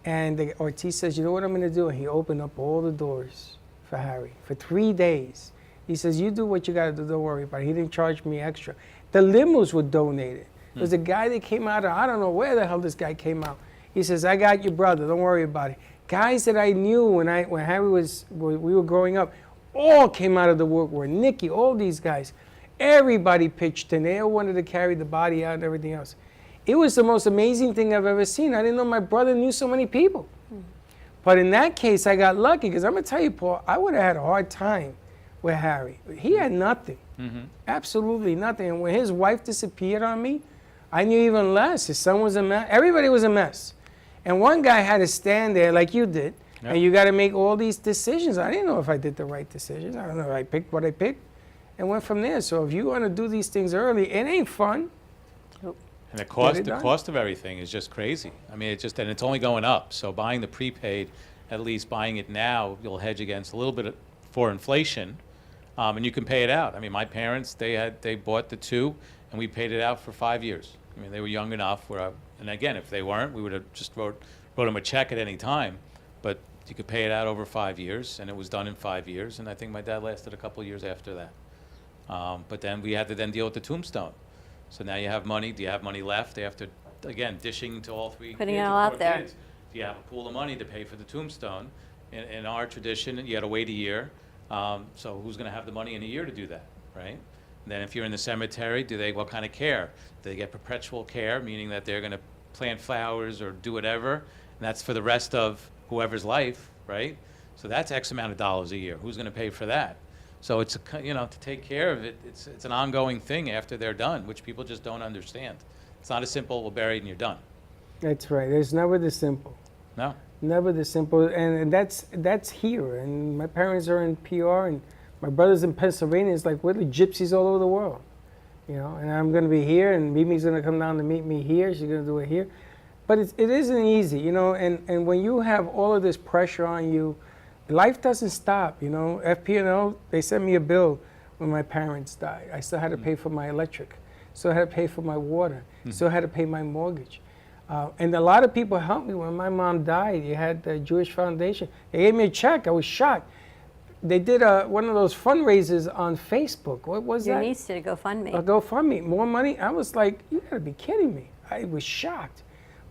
And Ortiz says, you know what I'm going to do? And he opened up all the doors for Harry for 3 days. He says, you do what you got to do, don't worry about it. He didn't charge me extra. The limos were donated. There was a guy that came out of, I don't know where the hell this guy came out. He says, I got your brother, don't worry about it. Guys that I knew when Harry we were growing up, all came out of the woodwork. Nicky, all these guys, everybody pitched in. They all wanted to carry the body out and everything else. It was the most amazing thing I've ever seen. I didn't know my brother knew so many people. But in that case, I got lucky because I'm gonna tell you, Paul, I would have had a hard time with Harry. He had nothing, absolutely nothing. And when his wife disappeared on me, I knew even less. His son was a mess. Everybody was a mess. And one guy had to stand there like you did, and you got to make all these decisions. I didn't know if I did the right decisions. I don't know if I picked what I picked and went from there. So if you want to do these things early, it ain't fun. And the cost of everything is just crazy. I mean, and it's only going up. So buying the prepaid, at least buying it now, you'll hedge against a little bit for inflation, and you can pay it out. I mean, my parents, they bought the two, and we paid it out for 5 years. I mean, they were young enough where, and again, if they weren't, we would have just wrote them a check at any time. But you could pay it out over 5 years, and it was done in 5 years. And I think my dad lasted a couple of years after that. But then we had to then deal with the tombstone. So now you have money. Do you have money left after, again, dishing to all three Putting kids it or all out four there. kids? Do you have a pool of money to pay for the tombstone? In our tradition, you had to wait a year. So who's going to have the money in a year to do that, right? And then if you're in the cemetery, what kind of care? Do they get perpetual care, meaning that they're going to plant flowers or do whatever, and that's for the rest of whoever's life, right? So that's X amount of dollars a year. Who's going to pay for that? So it's, to take care of it, it's an ongoing thing after they're done, which people just don't understand. It's not as simple, we're buried and you're done. That's right. It's never this simple. No. Never this simple. And that's here. And my parents are in PR, and my brother's in Pennsylvania. It's like we're the gypsies all over the world. And I'm going to be here, and Mimi's going to come down to meet me here. She's going to do it here. But it isn't easy, and when you have all of this pressure on you, life doesn't stop, FP&O, they sent me a bill when my parents died. I still had to pay for my electric. Still had to pay for my water. Still had to pay my mortgage. And a lot of people helped me when my mom died. You had the Jewish Foundation. They gave me a check. I was shocked. They did one of those fundraisers on Facebook. What was Your that? niece did a GoFundMe. A GoFundMe. More money? I was like, you gotta be kidding me. I was shocked.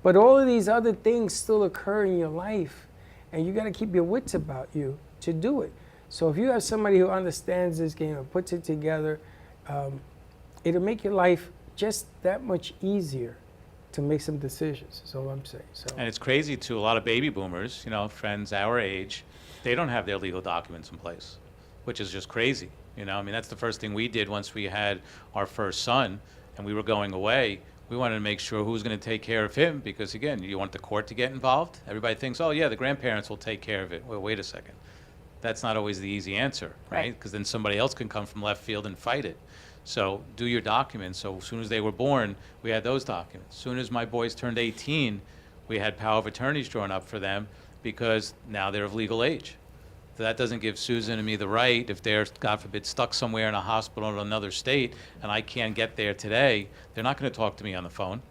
But all of these other things still occur in your life, and you gotta keep your wits about you to do it. So if you have somebody who understands this game and puts it together, it'll make your life just that much easier to make some decisions, is all I'm saying. So. And it's crazy too, a lot of baby boomers, friends our age, they don't have their legal documents in place, which is just crazy. I mean, that's the first thing we did once we had our first son and we were going away. We wanted to make sure who was going to take care of him because, again, you want the court to get involved. Everybody thinks, oh, yeah, the grandparents will take care of it. Well, wait a second. that's not always the easy answer, right? Because then somebody else can come from left field and fight it. So do your documents. So as soon as they were born, we had those documents. As soon as my boys turned 18, we had power of attorneys drawn up for them because now they're of legal age. So that doesn't give Susan and me the right, if they're, God forbid, stuck somewhere in a hospital in another state and I can't get there today, they're not going to talk to me on the phone.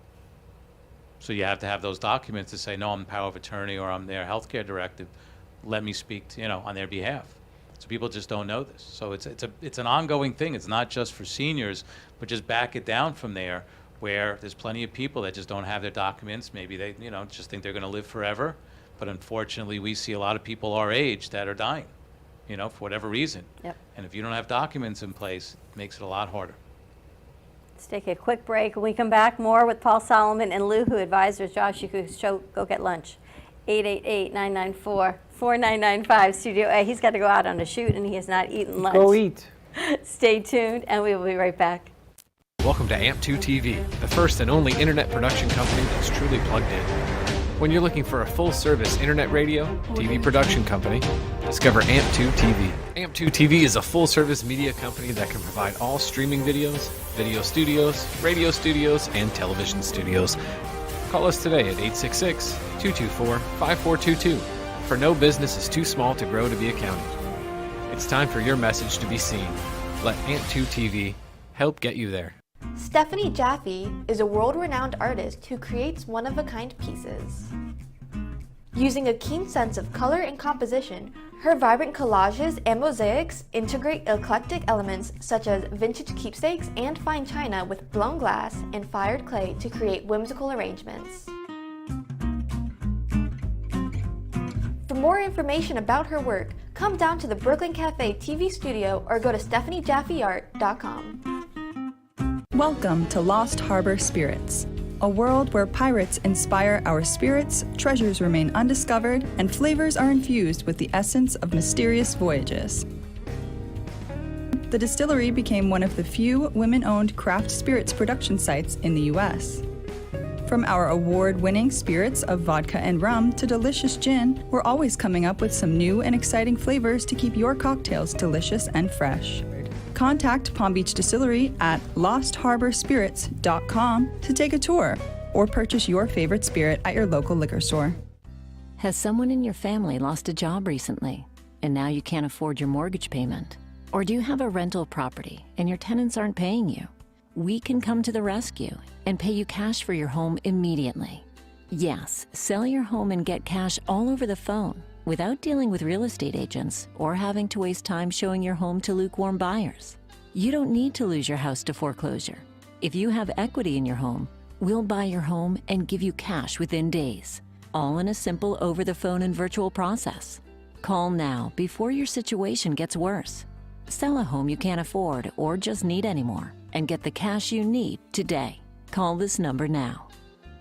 So you have to have those documents to say, no, I'm power of attorney or I'm their healthcare directive. Let me speak to, on their behalf. So people just don't know this. So it's an ongoing thing. It's not just for seniors, but just back it down from there, where there's plenty of people that just don't have their documents. Maybe they, just think they're going to live forever. But unfortunately, we see a lot of people our age that are dying, for whatever reason. Yep. And if you don't have documents in place, it makes it a lot harder. Let's take a quick break. When we come back, more with Paul Solomon and LUHU advisors. Josh, you could go get lunch. 888-994-4995, Studio A. He's got to go out on a shoot, and he has not eaten lunch. Go eat. Stay tuned, and we will be right back. Welcome to AMP2 TV, the first and only internet production company that's truly plugged in. When you're looking for a full-service internet radio, TV production company, discover AMP2 TV. AMP2 TV is a full-service media company that can provide all streaming videos, video studios, radio studios, and television studios. Call us today at 866-224-5422, for no business is too small to grow to be accounted. It's time for your message to be seen. Let AMP2 TV help get you there. Stephanie Jaffe is a world-renowned artist who creates one-of-a-kind pieces. Using a keen sense of color and composition, her vibrant collages and mosaics integrate eclectic elements such as vintage keepsakes and fine china with blown glass and fired clay to create whimsical arrangements. For more information about her work, come down to the Brooklyn Cafe TV studio or go to stephaniejaffeart.com. Welcome to Lost Harbor Spirits, a world where pirates inspire our spirits, treasures remain undiscovered, and flavors are infused with the essence of mysterious voyages. The distillery became one of the few women-owned craft spirits production sites in the U.S. From our award-winning spirits of vodka and rum to delicious gin, we're always coming up with some new and exciting flavors to keep your cocktails delicious and fresh. Contact Palm Beach Distillery at lostharborspirits.com to take a tour or purchase your favorite spirit at your local liquor store. Has someone in your family lost a job recently and now you can't afford your mortgage payment? Or do you have a rental property and your tenants aren't paying you? We can come to the rescue and pay you cash for your home immediately. Yes, sell your home and get cash all over the phone, without dealing with real estate agents or having to waste time showing your home to lukewarm buyers. You don't need to lose your house to foreclosure. If you have equity in your home, we'll buy your home and give you cash within days, all in a simple over-the-phone and virtual process. Call now before your situation gets worse. Sell a home you can't afford or just need anymore and get the cash you need today. Call this number now.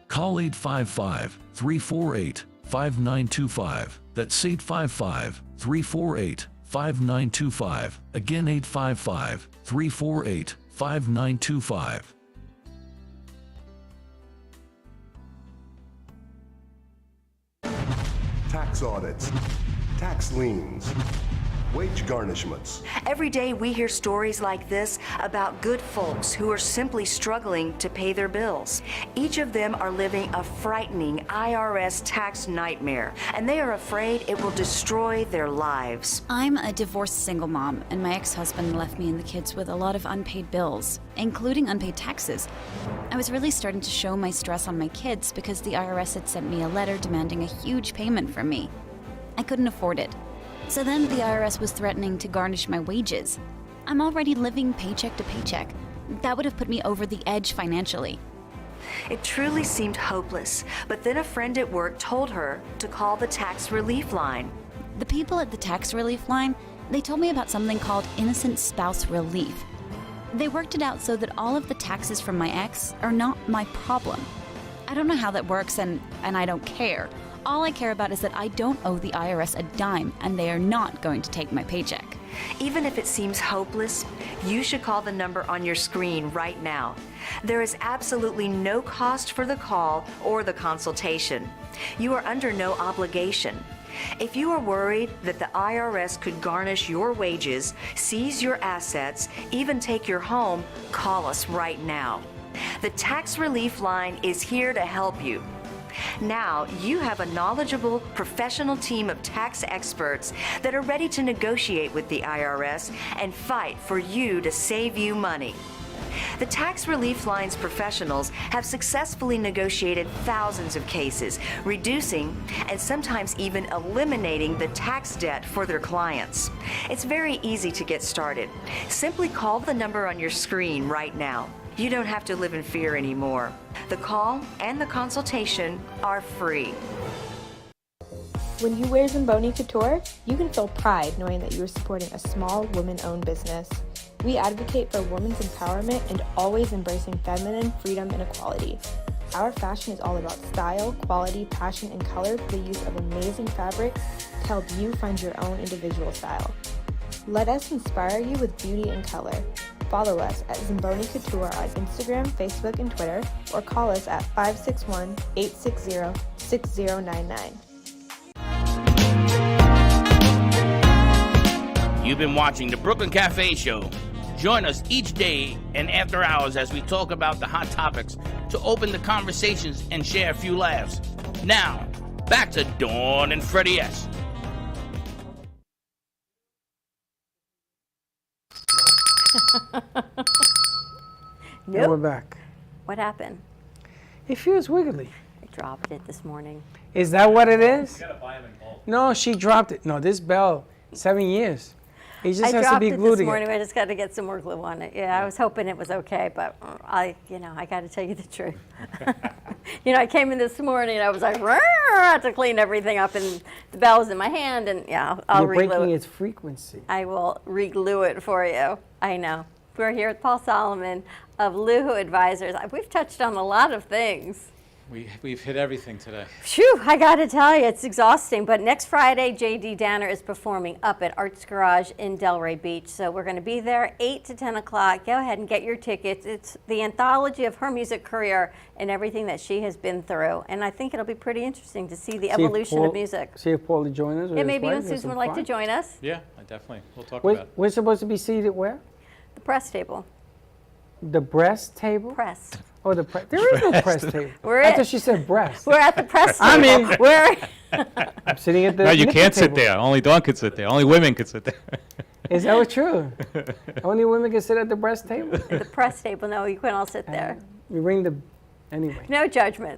Call 855-348-5925. That's 855-348-5925. Again, 855-348-5925. Tax audits, tax liens, wage garnishments. Every day we hear stories like this about good folks who are simply struggling to pay their bills. Each of them are living a frightening IRS tax nightmare, and they are afraid it will destroy their lives. I'm a divorced single mom, and my ex-husband left me and the kids with a lot of unpaid bills, including unpaid taxes. I was really starting to show my stress on my kids because the IRS had sent me a letter demanding a huge payment from me. I couldn't afford it. So then the IRS was threatening to garnish my wages. I'm already living paycheck to paycheck. That would have put me over the edge financially. It truly seemed hopeless, but then a friend at work told her to call the tax relief line. The people at the tax relief line, they told me about something called innocent spouse relief. They worked it out so that all of the taxes from my ex are not my problem. I don't know how that works, and I don't care. All I care about is that I don't owe the IRS a dime, and they are not going to take my paycheck. Even if it seems hopeless, you should call the number on your screen right now. There is absolutely no cost for the call or the consultation. You are under no obligation. If you are worried that the IRS could garnish your wages, seize your assets, even take your home, call us right now. The Tax Relief Line is here to help you. Now you have a knowledgeable, professional team of tax experts that are ready to negotiate with the IRS and fight for you to save you money. The Tax Relief Line's professionals have successfully negotiated thousands of cases, reducing and sometimes even eliminating the tax debt for their clients. It's very easy to get started. Simply call the number on your screen right now. You don't have to live in fear anymore. The call and the consultation are free. When you wear Zamboni Couture, you can feel pride knowing that you are supporting a small woman-owned business. We advocate for women's empowerment and always embracing feminine freedom and equality. Our fashion is all about style, quality, passion, and color through the use of amazing fabrics to help you find your own individual style. Let us inspire you with beauty and color. Follow us at Zamboni Couture on Instagram, Facebook, and Twitter, or call us at 561-860-6099. You've been watching the Brooklyn Cafe Show. Join us each day and after hours as we talk about the hot topics to open the conversations and share a few laughs. Now, back to Dawn and Freddie S. Now we're back. What happened? It feels wiggly. I dropped it this morning. Is that what it is? You gotta buy them in bulk. No, she dropped it. No, this bell, 7 years. It just I has to dropped be it glued this again. morning. I just got to get some more glue on it. Yeah, I was hoping it was okay, but I got to tell you the truth. I came in this morning and I was like, I had to clean everything up, and the bell was in my hand, and I'll You're reglue breaking it. its frequency. I will reglue it for you. I know. We're here with Paul Solomon of LUHU Advisors. We've touched on a lot of things. We've hit everything today. Phew, I got to tell you, it's exhausting. But next Friday, J.D. Danner is performing up at Arts Garage in Delray Beach. So we're going to be there 8 to 10 o'clock. Go ahead and get your tickets. It's the anthology of her music career and everything that she has been through. And I think it'll be pretty interesting to see the evolution of music. See if Paul will join us. Yeah, maybe you and Susan would like to join us. Yeah, definitely. We'll talk about it. We're supposed to be seated where? The press table. The breast table? Press. Oh, there is no press table. I thought she said breast. We're at the press table. I mean, we're I'm sitting at the No, you nipple can't sit table. there. Only Dawn can sit there. Only women can sit there. Is that what's true? Only women can sit at the breast table? the press table. No, you can all sit there. We ring the... Anyway. No judgment.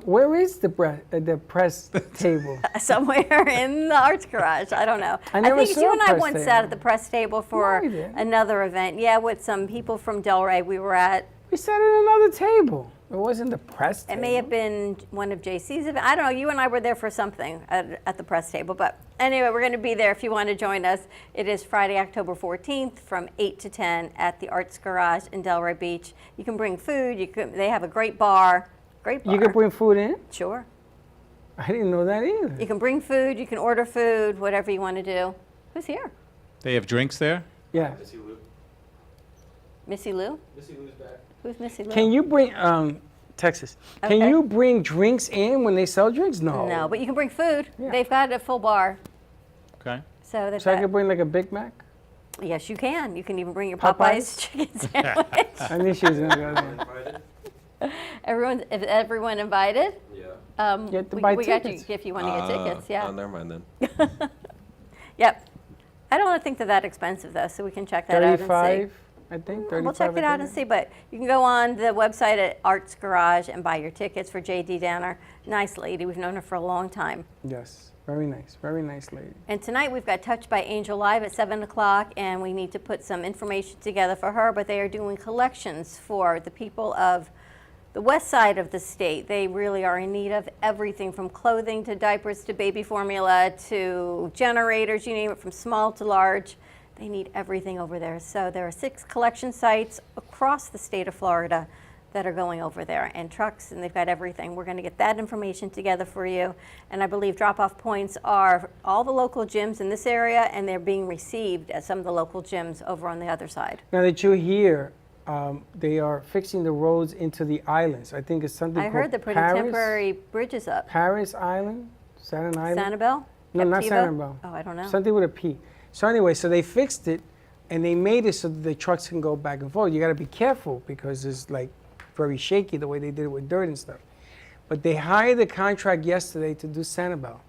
Where is the press table? Somewhere in the Arts Garage. I don't know. I never think saw you a and I press once table. sat at the press table for No, we didn't. another event. Yeah, with some people from Delray. We were at... We sat at another table. It wasn't the press table. It may have been one of JC's events. I don't know. You and I were there for something at the press table. But anyway, we're going to be there if you want to join us. It is Friday, October 14th from 8 to 10 at the Arts Garage in Delray Beach. You can bring food. They have a great bar. Great bar. You can bring food in? Sure. I didn't know that either. You can bring food. You can order food, whatever you want to do. Who's here? They have drinks there? Yeah. Missy Lou? Missy Lou's back. Who's Missy Lou? Can you bring, Texas, can you bring drinks in when they sell drinks? No. No, but you can bring food. They've got a full bar. Okay. So I can bring like a Big Mac? Yes, you can. You can even bring your Popeyes chicken sandwich. I knew she was going to go there. Is everyone invited? Yeah. You have to buy we got you tickets. if you want to get tickets. Yeah. Oh, never mind then. Yep. I don't think they're that expensive though, so we can check that out and see. 35, I think. 35. We'll check it out and see, but you can go on the website at Arts Garage and buy your tickets for J.D. Danner. Nice lady. We've known her for a long time. Yes. Very nice. Very nice lady. And tonight we've got Touched by Angel Live at 7 o'clock, and we need to put some information together for her, but they are doing collections for the people of the west side of the state. They really are in need of everything from clothing to diapers to baby formula to generators, you name it, from small to large. They need everything over there. So there are 6 collection sites across the state of Florida that are going over there, and trucks, and they've got everything. We're going to get that information together for you. And I believe drop-off points are all the local gyms in this area, and they're being received at some of the local gyms over on the other side. Now that you're here, they are fixing the roads into the islands. I think it's something I called heard they're putting Paris, temporary bridges up. Paris Island, Staten Island. Sanibel? No, not Captiva? Sanibel. Oh, I don't know. Something with a P. So anyway, so they fixed it, and they made it so that the trucks can go back and forth. You got to be careful because it's like very shaky the way they did it with dirt and stuff. But they hired a contract yesterday to do Sanibel,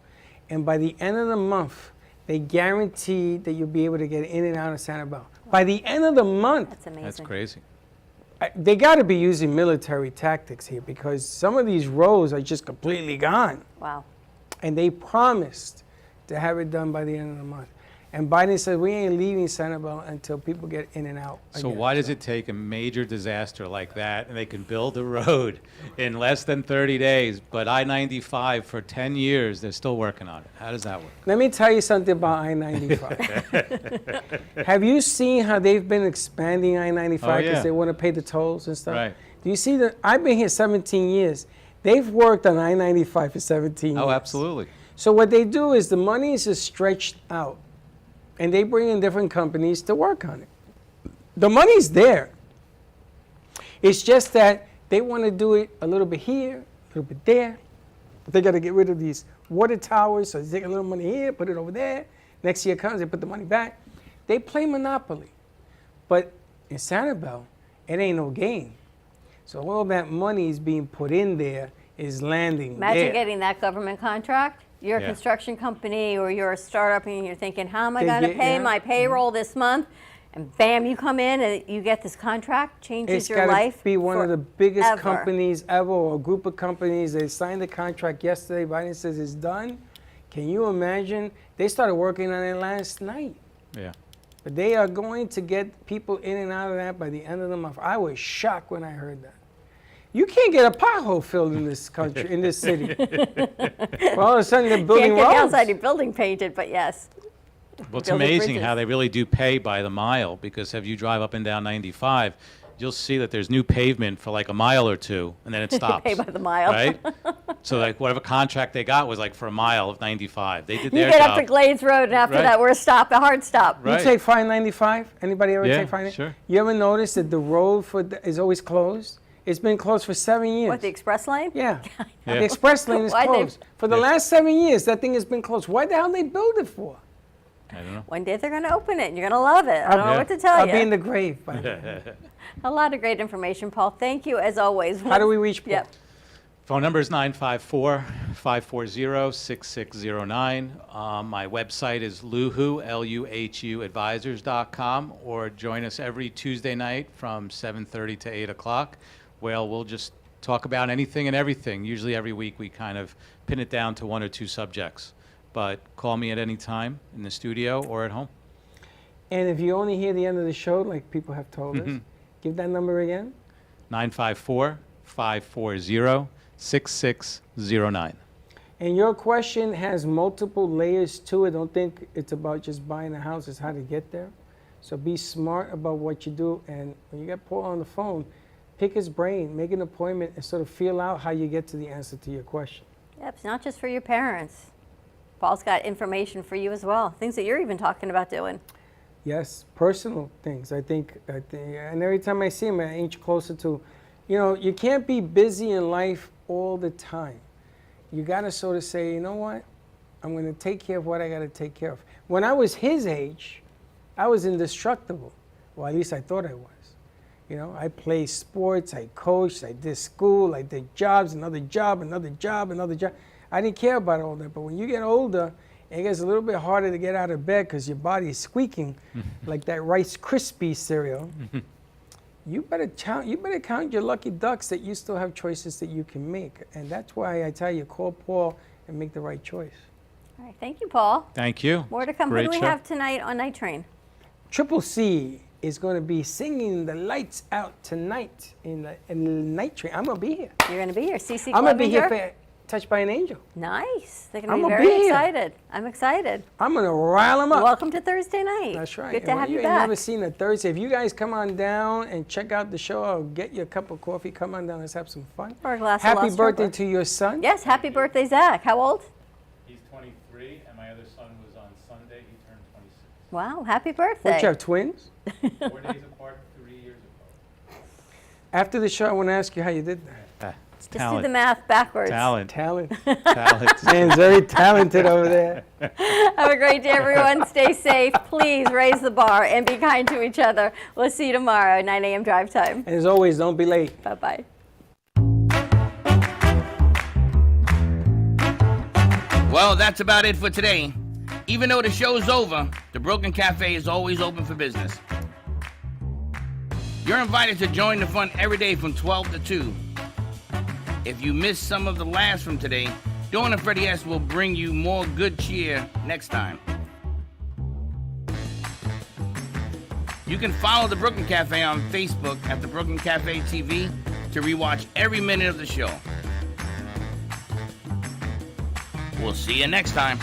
and by the end of the month, they guaranteed that you'll be able to get in and out of Sanibel. By the end of the month. That's amazing. That's crazy. They got to be using military tactics here because some of these roads are just completely gone. Wow. And they promised to have it done by the end of the month. And Biden said, we ain't leaving Sanibel until people get in and out. So again. why does it take a major disaster like that and they can build a road in less than 30 days, but I-95 for 10 years, they're still working on it? How does that work? Let me tell you something about I-95. Have you seen how they've been expanding I-95 because yeah. they want to pay the tolls and stuff? Right. Do you see that? I've been here 17 years. They've worked on I-95 for 17 years. Oh, absolutely. So what they do is the money is just stretched out, and they bring in different companies to work on it. The money's there. It's just that they want to do it a little bit here, a little bit there. But they got to get rid of these water towers, so they take a little money here, put it over there. Next year comes, they put the money back. They play Monopoly. But in Sanibel, it ain't no game. So all that money is being put in there is landing Imagine there. getting that government contract. You're a Yeah. construction company or you're a startup and you're thinking, how am I They going to get- pay yeah. my payroll this month? And bam, you come in and you get this contract, changes It's your got to life. be one of the biggest forever. companies ever, or a group of companies. They signed the contract yesterday. Biden says it's done. Can you imagine? They started working on it last night. Yeah. But they are going to get people in and out of that by the end of the month. I was shocked when I heard that. You can't get a pothole filled in this country, in this city. Well, all of a sudden they're building Can't get the roads. outside of your building painted, but yes. Well, it's Building amazing bridges. how they really do pay by the mile, because if you drive up and down 95, you'll see that there's new pavement for like a mile or two, and then it stops. Pay by the mile. Right? So like whatever contract they got was like for a mile of 95. They did You their get job. up to Glades Road and after Right. that we're a stop, a hard stop. Right. You take 595? Anybody ever Yeah, take 595? sure. You ever notice that the road is always closed? It's been closed for 7 years. What, the express lane? Yeah. Yeah. The express lane is Why'd they- closed. For the last 7 years, that thing has been closed. Why the hell they build it for? I don't know. One day they're going to open it and you're going to love it. I don't know what to tell I'll you. be in the grave by then. A lot of great information, Paul. Thank you as always. How do we reach Paul? Yep. Phone number is 954-540-6609. My website is LUHU, L-U-H-U advisors.com, or join us every Tuesday night from 7:30 to 8 o'clock, where we'll just talk about anything and everything. Usually every week we kind of pin it down to one or two subjects. But call me at any time in the studio or at home. And if you only hear the end of the show, like people have told us, give that number again. 954-540-6609. And your question has multiple layers to it. Don't think it's about just buying a house, it's how to get there. So be smart about what you do. And when you get Paul on the phone, pick his brain, make an appointment, and sort of feel out how you get to the answer to your question. Yep, it's not just for your parents. Paul's got information for you as well, things that you're even talking about doing. Yes, personal things. I think, and every time I see him, I inch closer to, you can't be busy in life all the time. You got to sort of say, you know what? I'm going to take care of what I got to take care of. When I was his age, I was indestructible. Well, at least I thought I was. I played sports, I coached, I did school, I did jobs, another job, another job, another job. I didn't care about all that. But when you get older, it gets a little bit harder to get out of bed because your body is squeaking like that Rice Krispie cereal. You better count your lucky ducks that you still have choices that you can make. And that's why I tell you, call Paul and make the right choice. All right, thank you, Paul. Thank you. More to come. Great Who do we show. have tonight on Night Train? Triple C is going to be singing the lights out tonight in the Night Train. I'm going to be here. You're going to be here. CC I'm going to be here Clevenger? for Touched by an Angel. Nice. They're going I'm to be gonna very be here. excited. I'm excited. I'm going to rile them up. Welcome to Thursday night. That's right. Good to And have you you ain't back. never seen a Thursday. If you guys come on down and check out the show, I'll get you a cup of coffee. Come on down. Let's have some fun. Or a glass of Happy Lost birthday Harbor. to your son. Yes, happy birthday, Zach. How old? He's 23, and my other son was on Sunday. He turned 26. Wow, happy birthday. What, you have twins? 4 days apart, 3 years apart. After the show, I want to ask you how you did that. Just do the math backwards. Talent. Talent. Man's very talented over there. Have a great day, everyone. Stay safe. Please raise the bar and be kind to each other. We'll see you tomorrow, 9 a.m. drive time. And as always, don't be late. Bye-bye. Well, that's about it for today. Even though the show's over, the Brooklyn Cafe is always open for business. You're invited to join the fun every day from 12 to 2. If you missed some of the laughs from today, Dawn and Freddie S. will bring you more good cheer next time. You can follow the Brooklyn Cafe on Facebook at the Brooklyn Cafe TV to rewatch every minute of the show. We'll see you next time.